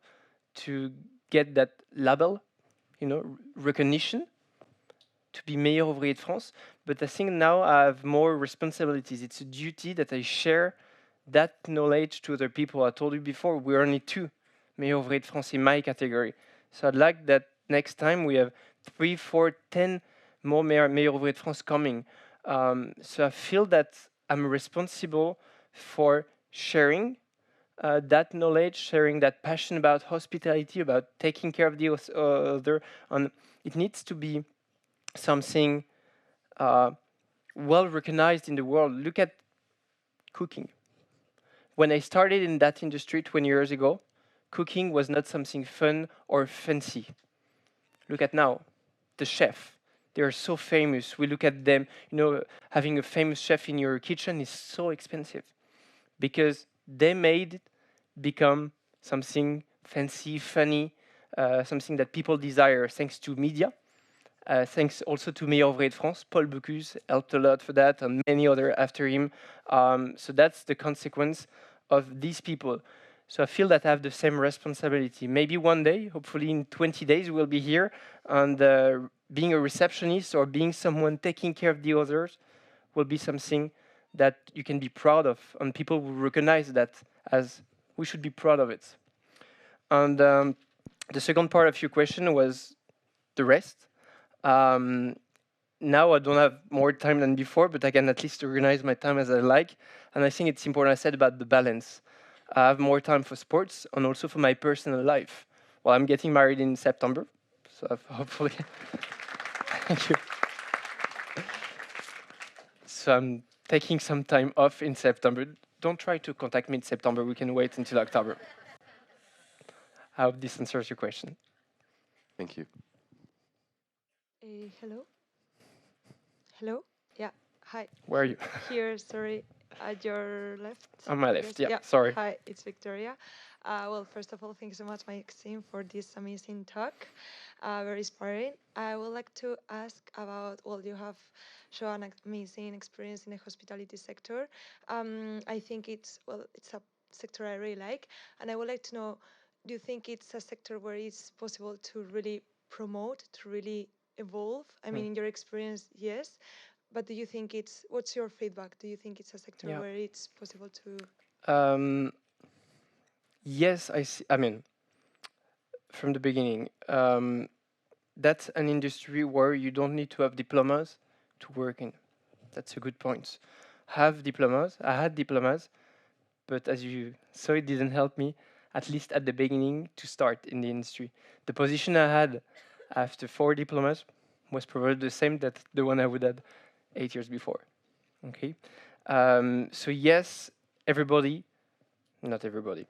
S1: to get that label, recognition to be Meilleur Ouvrier de France. But I think now I have more responsibilities. It's a duty that I share that knowledge to other people. I told you before, we're only two Meilleur Ouvrier de France in my category. So I'd like that next time we have 3, 4, 10 more Meilleur Ouvrier de France coming. So I feel that I'm responsible for sharing that knowledge, sharing that passion about hospitality, about taking care of the other. And it needs to be something well recognized in the world. Look at cooking. When I started in that industry 20 years ago, cooking was not something fun or fancy. Look at now, the chef. They are so famous. We look at them, having a famous chef in your kitchen is so expensive because they made it become something fancy, funny, something that people desire thanks to media. Thanks also to Meilleur Ouvrier de France. Paul Bocuse helped a lot for that, and many other after him. So that's the consequence of these people. So I feel that I have the same responsibility. Maybe one day, hopefully in 20 days, we'll be here, and being a receptionist or being someone taking care of the others will be something that you can be proud of, and people will recognize that as we should be proud of it. And the second part of your question was the rest. Now I don't have more time than before, but I can at least organize my time as I like. And I think it's important I said about the balance. I have more time for sports and also for my personal life. Well, I'm getting married in September, so hopefully. Thank you. So I'm taking some time off in September. Don't try to contact me in September. We can wait until October. I hope this answers your question.
S6: Thank you.
S7: Hello. Hello. Yeah. Hi.
S1: Where are you?
S7: Here. Sorry. At your left.
S1: On my
S7: I
S1: left.
S7: guess.
S1: Yeah. Sorry.
S7: Hi. It's Victoria. Well, first of all, thank you so much, Maxime, for this amazing talk. Very inspiring. I would like to ask about. Well, you have shown an amazing experience in the hospitality sector. I think it's a sector I really like, and I would like to know. Do you think it's a sector where it's possible to really promote, to really evolve? I mean, in your experience, yes. But do you think what's your feedback? Do you think it's a sector
S1: Yeah.
S7: where it's possible to?
S1: Yes, I see. I mean, from the beginning, that's an industry where you don't need to have diplomas to work in. That's a good point. Have diplomas. I had diplomas, but as you saw, it didn't help me, at least at the beginning, to start in the industry. The position I had after 4 diplomas was probably the same that the one I would have 8 years before. Okay. So yes, everybody, not everybody.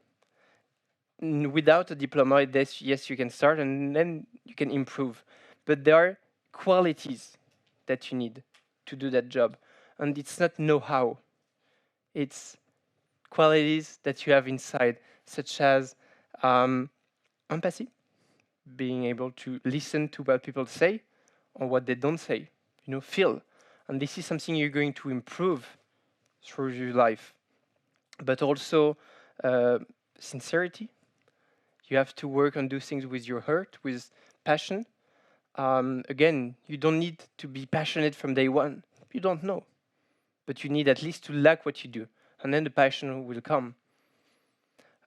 S1: Without a diploma, yes, you can start and then you can improve. But there are qualities that you need to do that job. And it's not know-how. It's qualities that you have inside, such as empathy, being able to listen to what people say or what they don't say, feel. And this is something you're going to improve through your life. But also sincerity. You have to work and do things with your heart, with passion. Again, you don't need to be passionate from day one. You don't know. But you need at least to like what you do. And then the passion will come.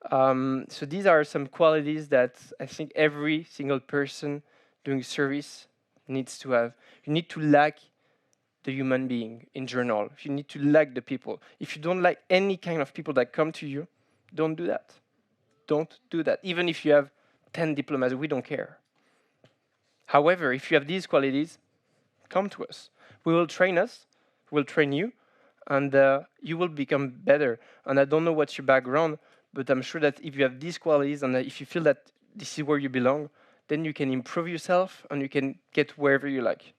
S1: So these are some qualities that I think every single person doing service needs to have. You need to like the human being in general. You need to like the people. If you don't like any kind of people that come to you, don't do that. Don't do that. Even if you have 10 diplomas, we don't care. However, if you have these qualities, come to us. We will train us, we'll train you, and you will become better. And I don't know what's your background, but I'm sure that if you have these qualities and if you feel that this is where you belong, then you can improve yourself and you can get wherever you like.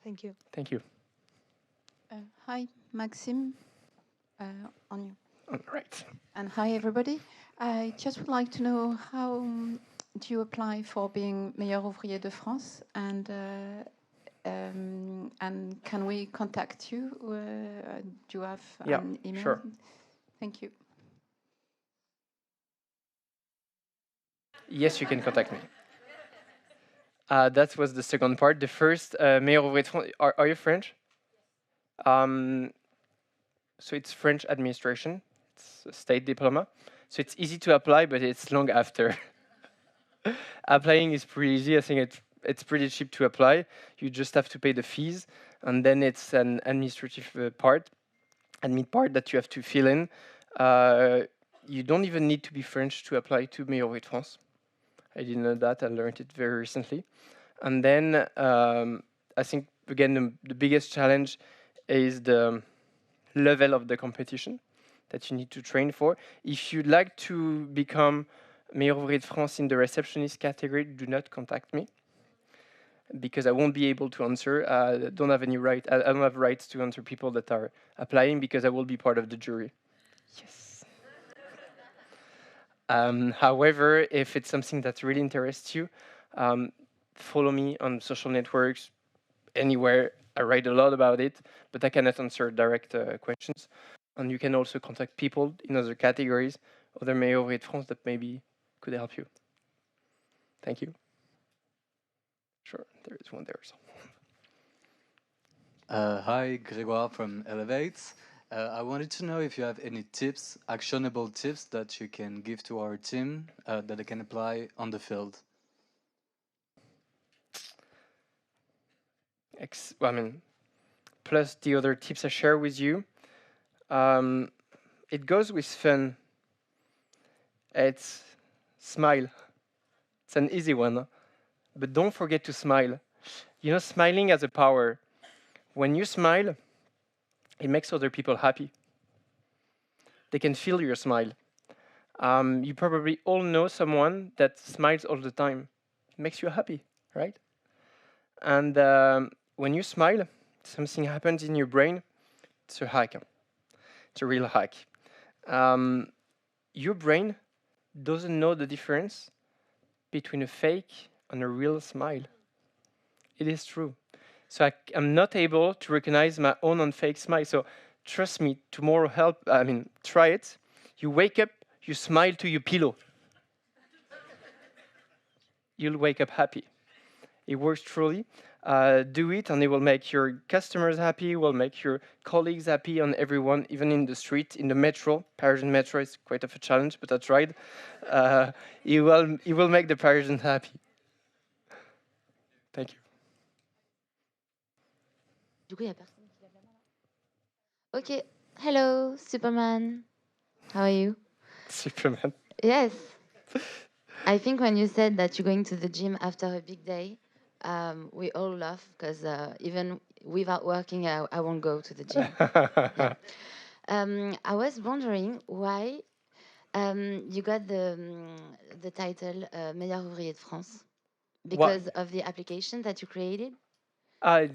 S7: Thank you.
S1: Thank you.
S8: Hi, Maxime. On you.
S1: All right.
S8: And hi, everybody. I just would like to know how do you apply for being Meilleur Ouvrier de France, and can we contact you? Do you have an email?
S1: Sure.
S8: Thank you.
S1: Yes, you can contact me. That was the second part. The first, Meilleur Ouvrier de France. Are you French? So it's French administration. It's a state diploma. So it's easy to apply, but it's long after. Applying is pretty easy. I think it's pretty cheap to apply. You just have to pay the fees, and then it's an administrative admit part that you have to fill in. You don't even need to be French to apply to Meilleur Ouvrier de France. I didn't know that. I learned it very recently. And then I think, again, the biggest challenge is the level of the competition that you need to train for. If you'd like to become Meilleur Ouvrier de France in the receptionist category, do not contact me because I won't be able to answer. I don't have any right. I don't have rights to answer people that are applying because I will be part of the jury. Yes. However, if it's something that really interests you, follow me on social networks, anywhere. I write a lot about it, but I cannot answer direct questions. And you can also contact people in other categories, other Meilleur Ouvrier de France that maybe could help you. Thank you. Sure, there is one there. So.
S9: Hi, Grégoire from Elevate. I wanted to know if you have any tips, actionable tips that you can give to our team that they can apply on the field.
S1: Plus the other tips I share with you. It goes with fun. It's smile. It's an easy one, but don't forget to smile. You know, smiling has a power. When you smile, it makes other people happy. They can feel your smile. You probably all know someone that smiles all the time. It makes you happy, right? And when you smile, something happens in your brain. It's a hack. It's a real hack. Your brain doesn't know the difference between a fake and a real smile. It is true. So I'm not able to recognize my own and fake smile. So trust me, tomorrow try it. You wake up, you smile to your pillow. You'll wake up happy. It works truly. Do it, and it will make your customers happy, will make your colleagues happy, and everyone, even in the street, in the metro. Parisian metro is quite of a challenge, but I tried. It will make the Parisians happy. Thank you.
S10: Du coup, il y a personne qui lève la main là. Okay. Hello, Superman. How are you?
S1: Superman.
S10: Yes. I think when you said that you're going to the gym after a big day, we all laugh because even without working, I won't go to the gym. Yeah. I was wondering why you got the title Meilleur Ouvrier de France because of the application that you created.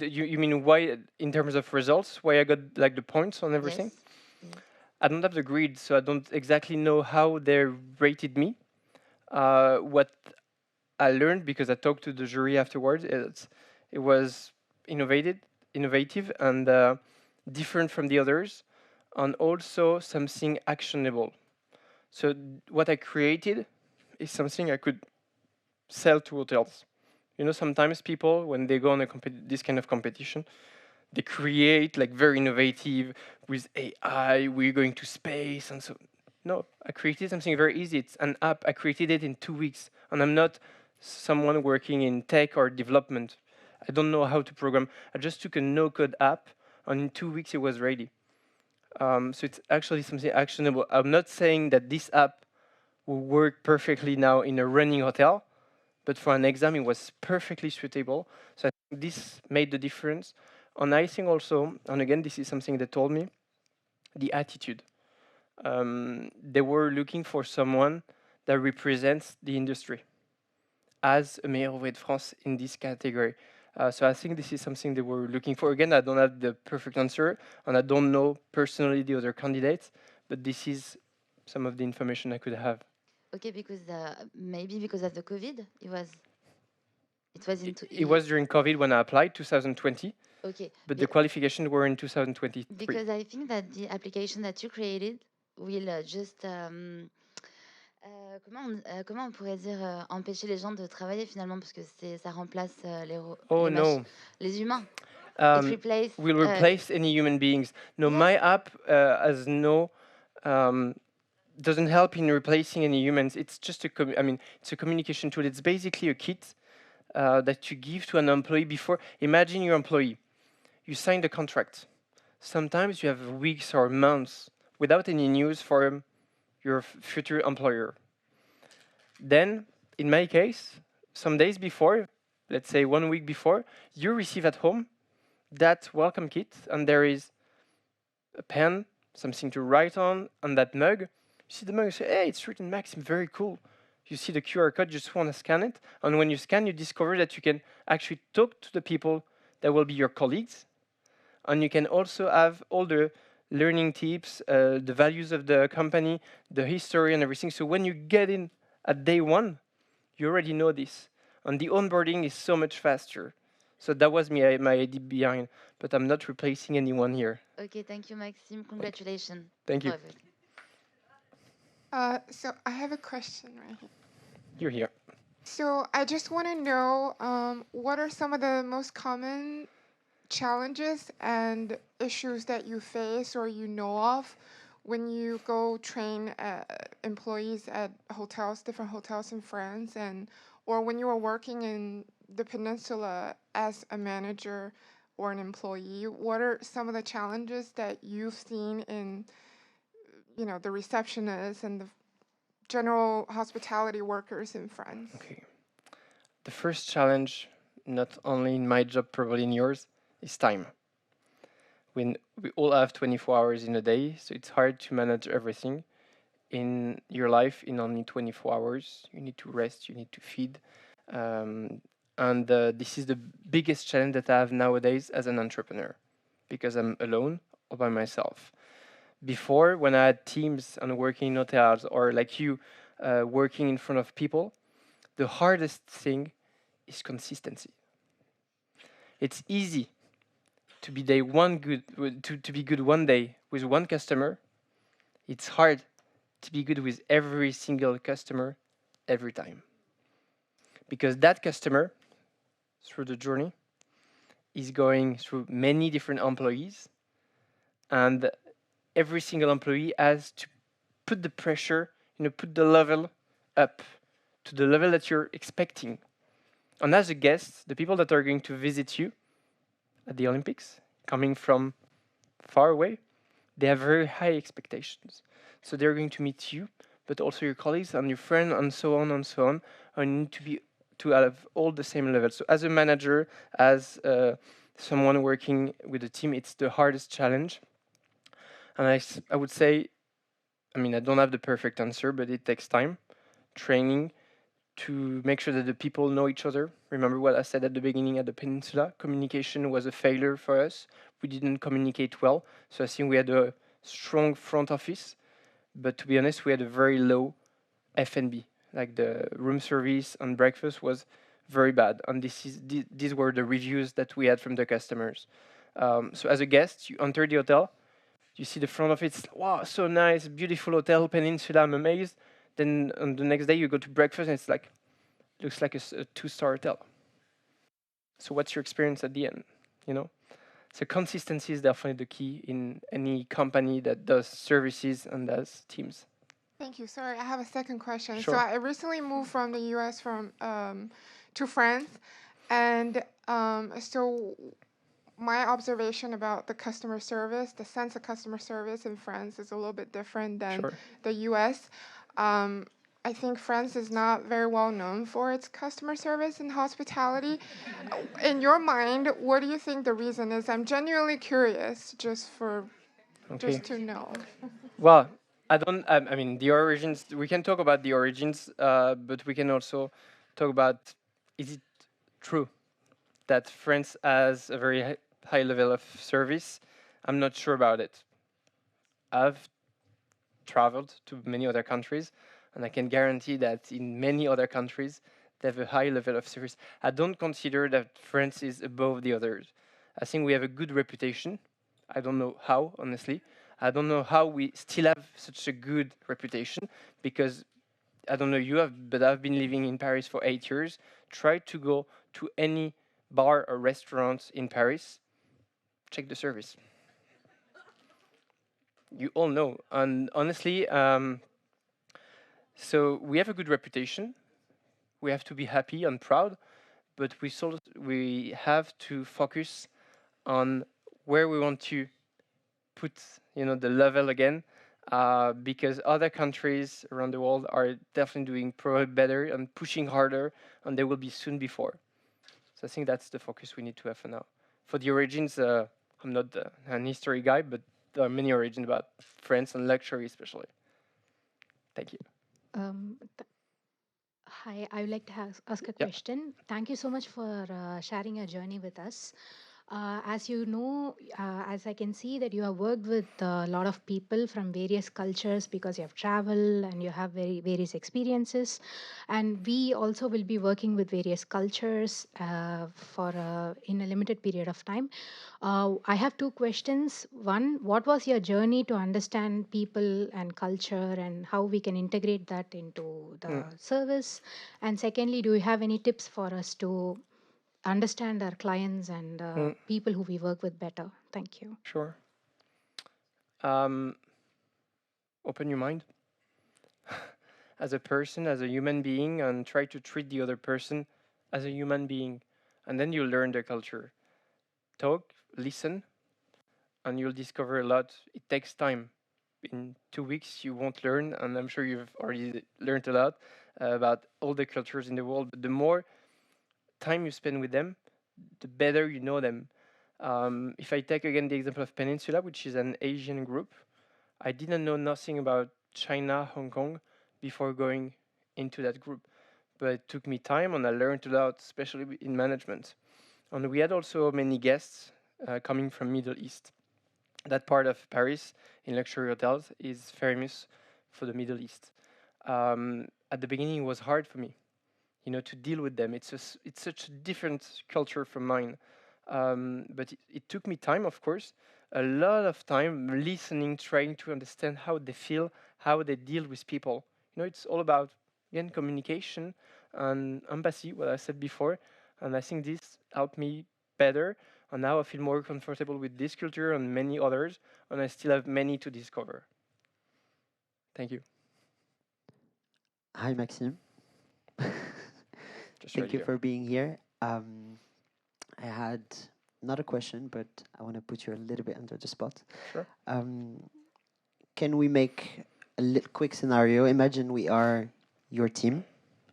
S1: You mean why, in terms of results, why I got like the points on everything?
S10: Yes.
S1: I don't have the grid, so I don't exactly know how they rated me. What I learned, because I talked to the jury afterwards, it was innovative and different from the others, and also something actionable. So what I created is something I could sell to hotels. You know, sometimes people, when they go on this kind of competition, they create like very innovative with AI, we're going to space, and so No, I created something very easy. It's an app. I created it in 2 weeks, and I'm not someone working in tech or development. I don't know how to program. I just took a no-code app, and in 2 weeks it was ready. So it's actually something actionable. I'm not saying that this app will work perfectly now in a running hotel, but for an exam it was perfectly suitable. So I think this made the difference. And I think also, and again, this is something they told me, the attitude. They were looking for someone that represents the industry as a Meilleur Ouvrier de France in this category. So I think this is something they were looking for. Again, I don't have the perfect answer, and I don't know personally the other candidates, but this is some of the information I could have.
S10: Okay, because maybe because of the COVID, it was into
S1: It was during COVID when I applied, 2020,
S10: okay.
S1: but the qualifications were in 2023.
S10: Because I think that the application that you created will just comment on pourrait dire empêcher les gens de travailler finalement parce que ça remplace
S1: Oh no.
S10: les humains.
S1: Will replace any human beings. No,
S10: yes.
S1: My app has no doesn't help in replacing any humans. It's just it's a communication tool. It's basically a kit that you give to an employee before. Imagine your employee. You sign the contract. Sometimes you have weeks or months without any news from your future employer. Then, in my case, some days before, let's say 1 week before, you receive at home that welcome kit, and there is a pen, something to write on that mug. You see the mug, you say, hey, it's written Maxime, very cool. You see the QR code, you just want to scan it, and when you scan, you discover that you can actually talk to the people that will be your colleagues, and you can also have all the learning tips, the values of the company, the history and everything. So when you get in at day one, you already know this, and the onboarding is so much faster. So that was my idea behind, but I'm not replacing anyone here.
S10: Okay, thank you, Maxime. Congratulations.
S1: Thank you.
S11: So I have a question right here.
S1: You're here.
S11: So I just want to know what are some of the most common challenges and issues that you face or you know of when you go train employees at hotels, different hotels in France, or when you are working in the peninsula as a manager or an employee? What are some of the challenges that you've seen in, the receptionists and the general hospitality workers in France?
S1: Okay. The first challenge, not only in my job, probably in yours, is time. When we all have 24 hours in a day, so it's hard to manage everything in your life in only 24 hours. You need to rest, you need to feed. And this is the biggest challenge that I have nowadays as an entrepreneur, because I'm alone or by myself. Before, when I had teams and working in hotels, or like you, working in front of people, the hardest thing is consistency. It's easy to be to be good one day with one customer. It's hard to be good with every single customer every time, because that customer, through the journey, is going through many different employees, and every single employee has to put the pressure, put the level up to the level that you're expecting. And as a guest, the people that are going to visit you at the Olympics, coming from far away, they have very high expectations. So they're going to meet you, but also your colleagues and your friend, and so on and so on. And you need to have all the same levels. So as a manager, as someone working with a team, it's the hardest challenge. And I would say, I don't have the perfect answer, but it takes time, training, to make sure that the people know each other. Remember what I said at the beginning at the peninsula? Communication was a failure for us. We didn't communicate well. So I think we had a strong front office, but to be honest, we had a very low F&B. Like the room service and breakfast was very bad. And these were the reviews that we had from the customers. So as a guest, you enter the hotel, you see the front of it, wow, so nice, beautiful hotel, peninsula, I'm amazed. Then on the next day you go to breakfast and it's like, looks like a 2-star hotel. So what's your experience at the end, So consistency is definitely the key in any company that does services and does teams.
S11: Thank you. Sorry, I have a second question. So
S1: Sure.
S11: I recently moved from the U.S. To France, and so my observation about the customer service, the sense of customer service in France is a little bit different than
S1: Sure.
S11: the U.S. I think France is not very well known for its customer service and hospitality. In your mind, what do you think the reason is? I'm genuinely curious,
S1: Okay.
S11: just to know.
S1: Well, I don't. I mean, the origins. We can talk about the origins, but we can also talk about, is it true that France has a very high level of service? I'm not sure about it. I've traveled to many other countries, and I can guarantee that in many other countries, they have a high level of service. I don't consider that France is above the others. I think we have a good reputation. I don't know how, honestly. I don't know how we still have such a good reputation because I don't know you have, but I've been living in Paris for 8 years. Try to go to any bar or restaurant in Paris, check the service. You all know. And honestly, so we have a good reputation. We have to be happy and proud, but we have to focus on where we want to put the level again, because other countries around the world are definitely doing probably better and pushing harder, and they will be soon before. So I think that's the focus we need to have for now. For the origins, I'm not an history guy, but there are many origins about France and luxury especially. Thank you.
S12: Um, th- Hi, I would like to ask a
S1: Yeah.
S12: question. Thank you so much for sharing your journey with us. As you know, as I can see that you have worked with a lot of people from various cultures because you have traveled and you have various experiences. And we also will be working with various cultures for in a limited period of time. I have two questions. One, what was your journey to understand people and culture and how we can integrate that into the service? And secondly, do you have any tips for us to understand our clients and people who we work with better? Thank you.
S1: Sure. Open your mind as a person, as a human being, and try to treat the other person as a human being. And then you'll learn their culture. Talk, listen, and you'll discover a lot. It takes time. In 2 weeks, you won't learn, and I'm sure you've already learned a lot about all the cultures in the world. But the more time you spend with them, the better you know them. If I take again the example of Peninsula, which is an Asian group, I didn't know nothing about China, Hong Kong before going into that group. But it took me time and I learned a lot, especially in management. And we had also many guests coming from Middle East. That part of Paris in luxury hotels is famous for the Middle East. At the beginning, it was hard for me, to deal with them. It's such a different culture from mine. But it took me time, of course, a lot of time listening, trying to understand how they feel, how they deal with people. It's all about, again, communication and empathy, what I said before. And I think this helped me better. And now I feel more comfortable with this culture and many others. And I still have many to discover. Thank you.
S13: Hi, Maxime.
S1: Just
S13: Thank
S1: right
S13: you
S1: here.
S13: for being here. I had not a question, but I want to put you a little bit under the spot.
S1: Sure.
S13: Can we make a quick scenario? Imagine we are your team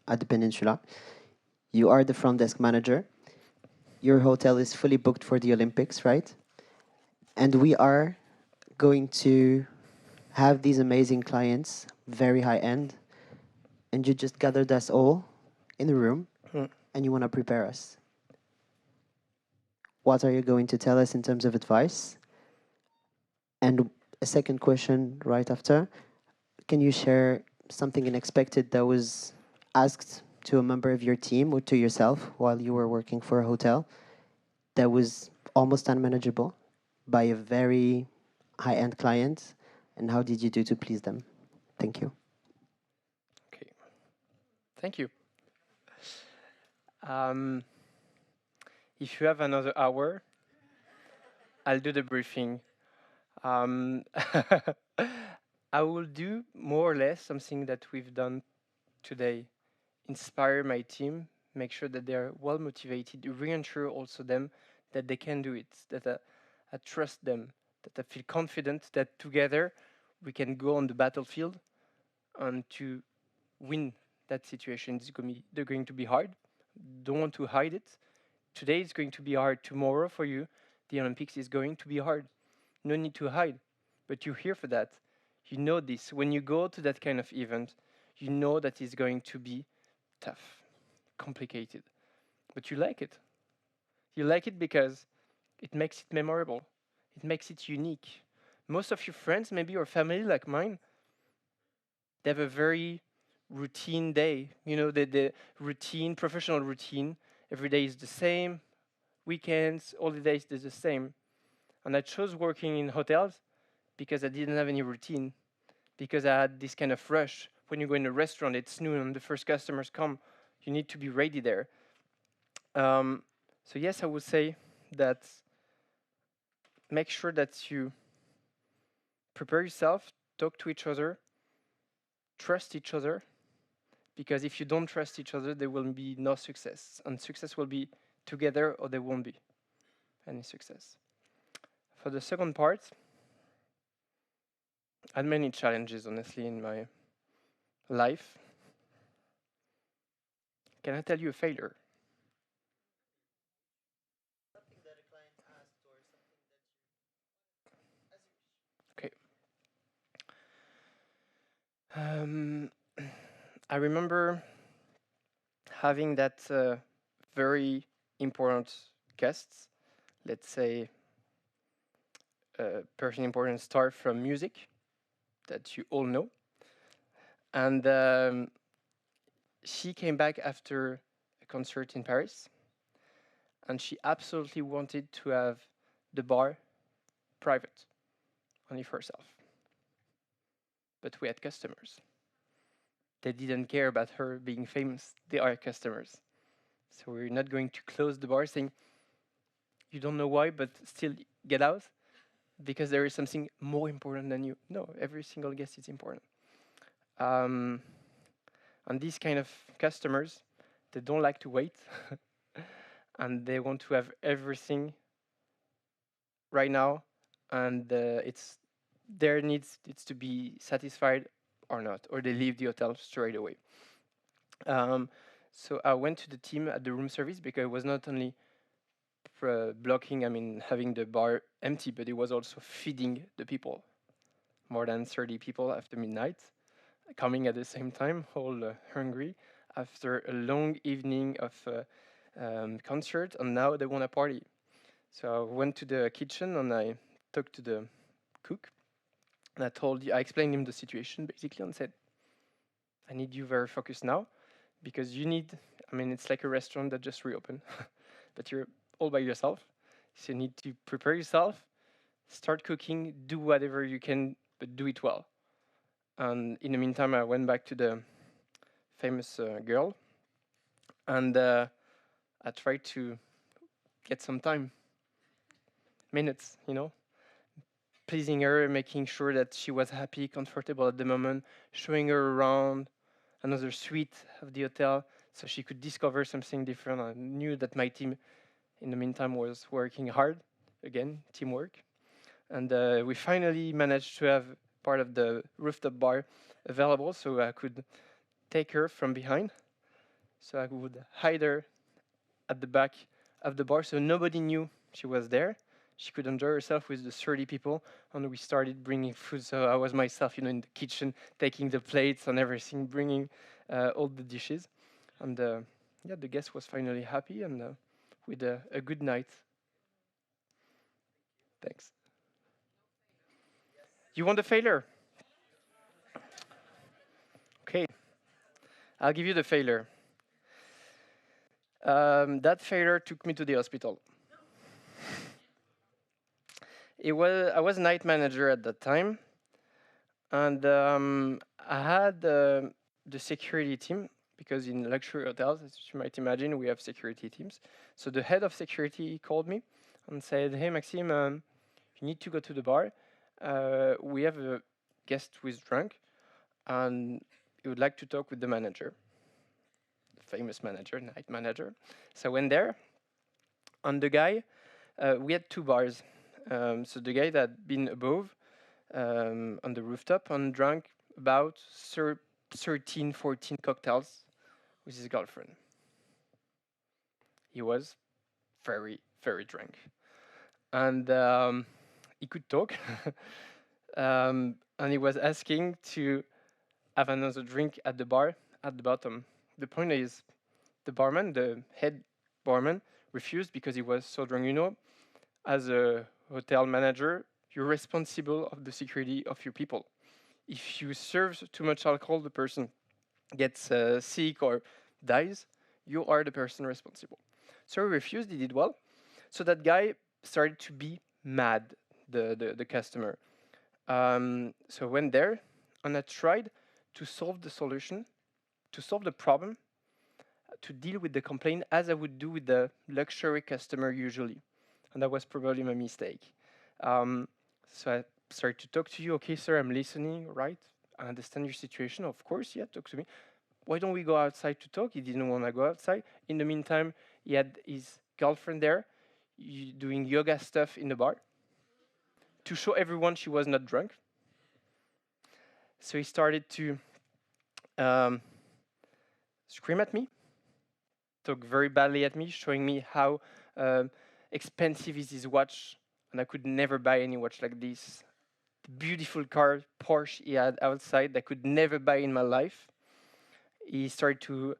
S13: at the Peninsula. You are the front desk manager. Your hotel is fully booked for the Olympics, right? And we are going to have these amazing clients, very high end, and you just gathered us all in a room and you want to prepare us. What are you going to tell us in terms of advice? And a second question right after, can you share something unexpected that was asked to a member of your team or to yourself while you were working for a hotel that was almost unmanageable by a very high-end client? And how did you do to please them? Thank you.
S1: Okay. Thank you. If you have another hour, I'll do the briefing. I will do more or less something that we've done today. Inspire my team, make sure that they're well motivated, reassure also them that they can do it, that I trust them, that I feel confident that together we can go on the battlefield and to win that situation. They're going to be hard. Don't want to hide it. Today is going to be hard. Tomorrow for you, the Olympics is going to be hard. No need to hide. But you're here for that. You know this. When you go to that kind of event, you know that it's going to be tough, complicated. But you like it. You like it because it makes it memorable. It makes it unique. Most of your friends, maybe your family like mine, they have a very routine day. You know, the routine, professional routine. Every day is the same. Weekends, holidays, they're the same. And I chose working in hotels because I didn't have any routine, because I had this kind of rush. When you go in a restaurant, it's noon and the first customers come. You need to be ready there. So yes, I would say that make sure that you prepare yourself, talk to each other, trust each other, because if you don't trust each other, there will be no success. And success will be together or there won't be any success. For the second part, I had many challenges, honestly, in my life. Can I tell you a failure? Okay. I remember having that very important guests, let's say a person important star from music that you all know. And she came back after a concert in Paris, and she absolutely wanted to have the bar private, only for herself. But we had customers. They didn't care about her being famous. They are customers. So we're not going to close the bar saying, you don't know why, but still get out because there is something more important than you. No, every single guest is important. And these kind of customers, they don't like to wait and they want to have everything right now, and it's their needs it's to be satisfied or not, or they leave the hotel straight away. So I went to the team at the room service because it was not only blocking, I mean, having the bar empty, but it was also feeding the people. More than 30 people after midnight, coming at the same time, all hungry after a long evening of concert, and now they want a party. So I went to the kitchen and I talked to the cook, and I explained him the situation basically, and said, I need you very focused now because you need, I mean, it's like a restaurant that just reopened, but you're all by yourself. So you need to prepare yourself, start cooking, do whatever you can, but do it well. And in the meantime, I went back to the famous girl, and I tried to get some time, minutes, pleasing her, making sure that she was happy, comfortable at the moment, showing her around another suite of the hotel so she could discover something different. I knew that my team, in the meantime, was working hard. Again, teamwork. And we finally managed to have part of the rooftop bar available so I could take her from behind. So I would hide her at the back of the bar so nobody knew she was there. She could enjoy herself with the 30 people, and we started bringing food. So I was myself, in the kitchen, taking the plates and everything, bringing all the dishes. And the guest was finally happy and with a good night. Thanks. You want a failure? Okay, I'll give you the failure. That failure took me to the hospital. I was night manager at that time, and I had the security team because in luxury hotels, as you might imagine, we have security teams. So the head of security called me and said, "Hey Maxime, you need to go to the bar. We have a guest who is drunk, and he would like to talk with the manager, the famous manager, night manager. So I went there, and the guy, we had two bars. So the guy that had been above on the rooftop and drank about 13, 14 cocktails with his girlfriend. He was very, very drunk. And he could talk. And he was asking to have another drink at the bar at the bottom. The point is, the barman, the head barman, refused because he was so drunk. You know, as a hotel manager, you're responsible of the security of your people. If you serve too much alcohol, the person gets sick or dies, you are the person responsible. So he refused, he did well. So that guy started to be mad, the customer. So I went there and I tried to solve the solution, to solve the problem, to deal with the complaint as I would do with the luxury customer usually. And that was probably my mistake. So I started to talk to you. Okay, sir, I'm listening, right? I understand your situation. Of course, yeah, talk to me. Why don't we go outside to talk? He didn't want to go outside. In the meantime, he had his girlfriend there doing yoga stuff in the bar to show everyone she was not drunk. So he started to scream at me, talk very badly at me, showing me how expensive is his watch, and I could never buy any watch like this. The beautiful car, Porsche he had outside that I could never buy in my life. He started to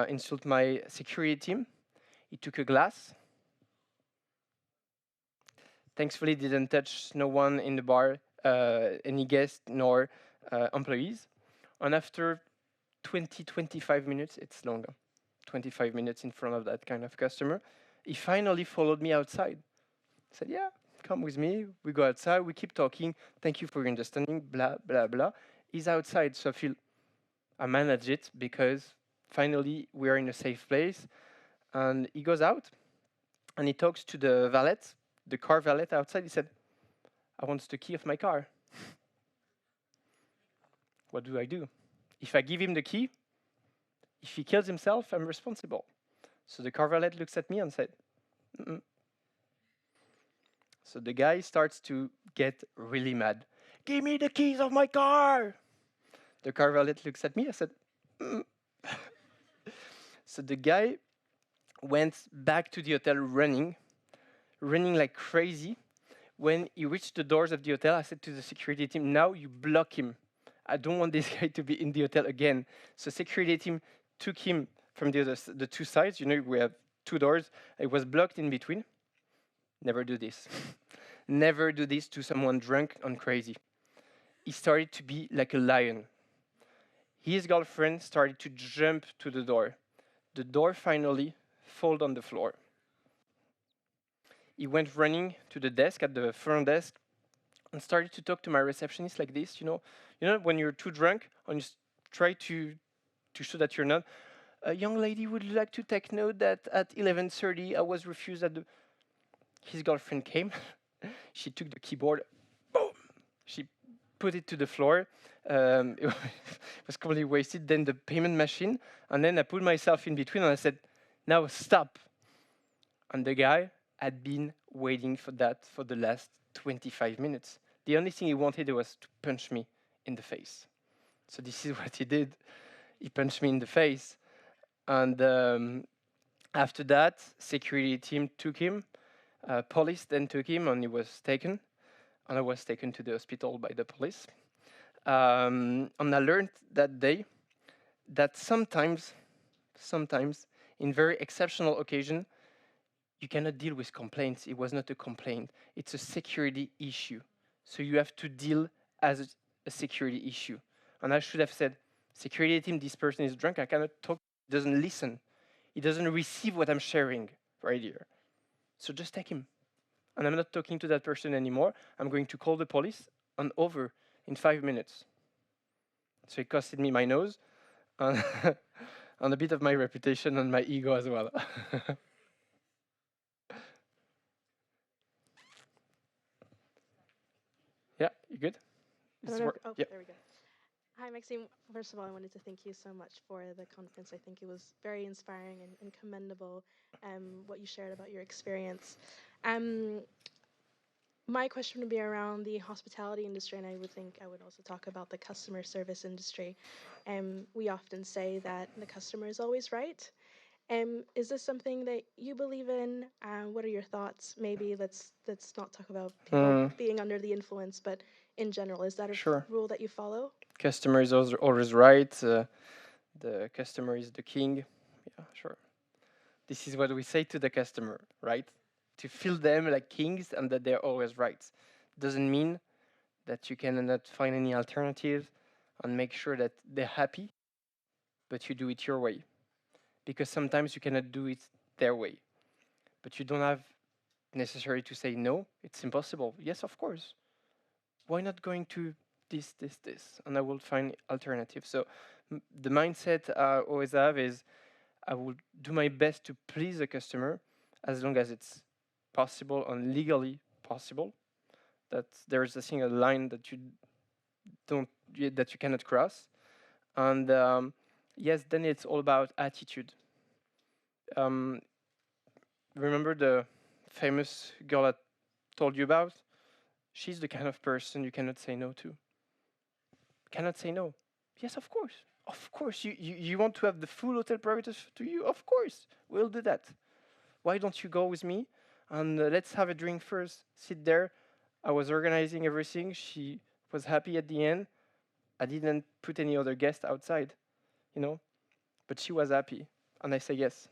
S1: insult my security team. He took a glass. Thankfully, didn't touch no one in the bar, any guests nor employees. And after 20, 25 minutes, it's longer, 25 minutes in front of that kind of customer, he finally followed me outside. He said, yeah, come with me. We go outside. We keep talking. Thank you for your understanding, blah, blah, blah. He's outside, so I feel I manage it because finally we are in a safe place. And he goes out and he talks to the valet, the car valet outside. He said, I want the key of my car. What do I do? If I give him the key, if he kills himself, I'm responsible. So the car valet looks at me and said, mm-mm. So the guy starts to get really mad. Give me the keys of my car. The car valet looks at me. I said, mm. So the guy went back to the hotel running like crazy. When he reached the doors of the hotel, I said to the security team, now you block him. I don't want this guy to be in the hotel again. So security team took him from the two sides. You know, we have two doors. It was blocked in between. Never do this. Never do this to someone drunk and crazy. He started to be like a lion. His girlfriend started to jump to the door. The door finally fell on the floor. He went running to the desk at the front desk and started to talk to my receptionist like this. You know when you're too drunk and you try to show that you're not. A young lady would like to take note that at 11:30 I was refused at the. His girlfriend came. She took the keyboard. Boom! She put it to the floor. It was completely wasted. Then the payment machine. And then I put myself in between and I said, now stop. And the guy had been waiting for that for the last 25 minutes. The only thing he wanted was to punch me in the face. So this is what he did. He punched me in the face. And after that, security team took him. Police then took him and he was taken. And I was taken to the hospital by the police. And I learned that day that sometimes, in very exceptional occasion, you cannot deal with complaints. It was not a complaint. It's a security issue. So you have to deal as a security issue. And I should have said, security team, this person is drunk. I cannot talk. He doesn't listen. He doesn't receive what I'm sharing right here. So just take him. And I'm not talking to that person anymore. I'm going to call the police and over in 5 minutes. So it costed me my nose and, and a bit of my reputation and my ego as well. Yeah, you good?
S14: I don't know if, oh, there we go. Hi, Maxime. First of all, I wanted to thank you so much for the conference. I think it was very inspiring and commendable, what you shared about your experience. My question would be around the hospitality industry, and I would think I would also talk about the customer service industry. We often say that the customer is always right. Is this something that you believe in? What are your thoughts? Maybe let's not talk about people being under the influence, but in general, is that a
S1: Sure.
S14: rule that you follow?
S1: Customer is always right. The customer is the king. Yeah, sure. This is what we say to the customer, right? To feel them like kings and that they're always right. Doesn't mean that you cannot find any alternative and make sure that they're happy, but you do it your way. Because sometimes you cannot do it their way. But you don't have necessary to say no, it's impossible. Yes, of course. Why not going to this, and I will find alternatives. So the mindset I always have is I will do my best to please the customer as long as it's possible and legally possible. That there's a line that that you cannot cross. And yes, then it's all about attitude. Remember the famous girl I told you about? She's the kind of person you cannot say no to. Cannot say no. Yes, of course. Of course. You want to have the full hotel prerogative to you? Of course. We'll do that. Why don't you go with me? And let's have a drink first. Sit there. I was organizing everything. She was happy at the end. I didn't put any other guest outside, but she was happy. And I say yes.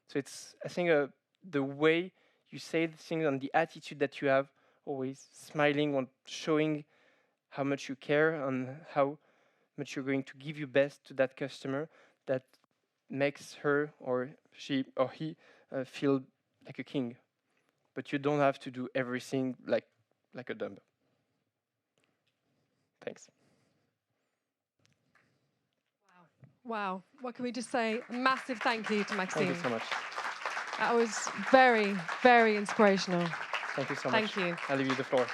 S1: So it's, I think, the way you say the things and the attitude that you have, always smiling and showing how much you care and how much you're going to give your best to that customer, that makes her or she or he feel like a king. But you don't have to do everything like a dumb. Thanks.
S15: Wow. What can we just say? A massive thank you to Maxime.
S1: Thank you so much.
S15: That was very, very inspirational.
S1: Thank you so much.
S15: Thank you.
S1: I'll leave you the floor.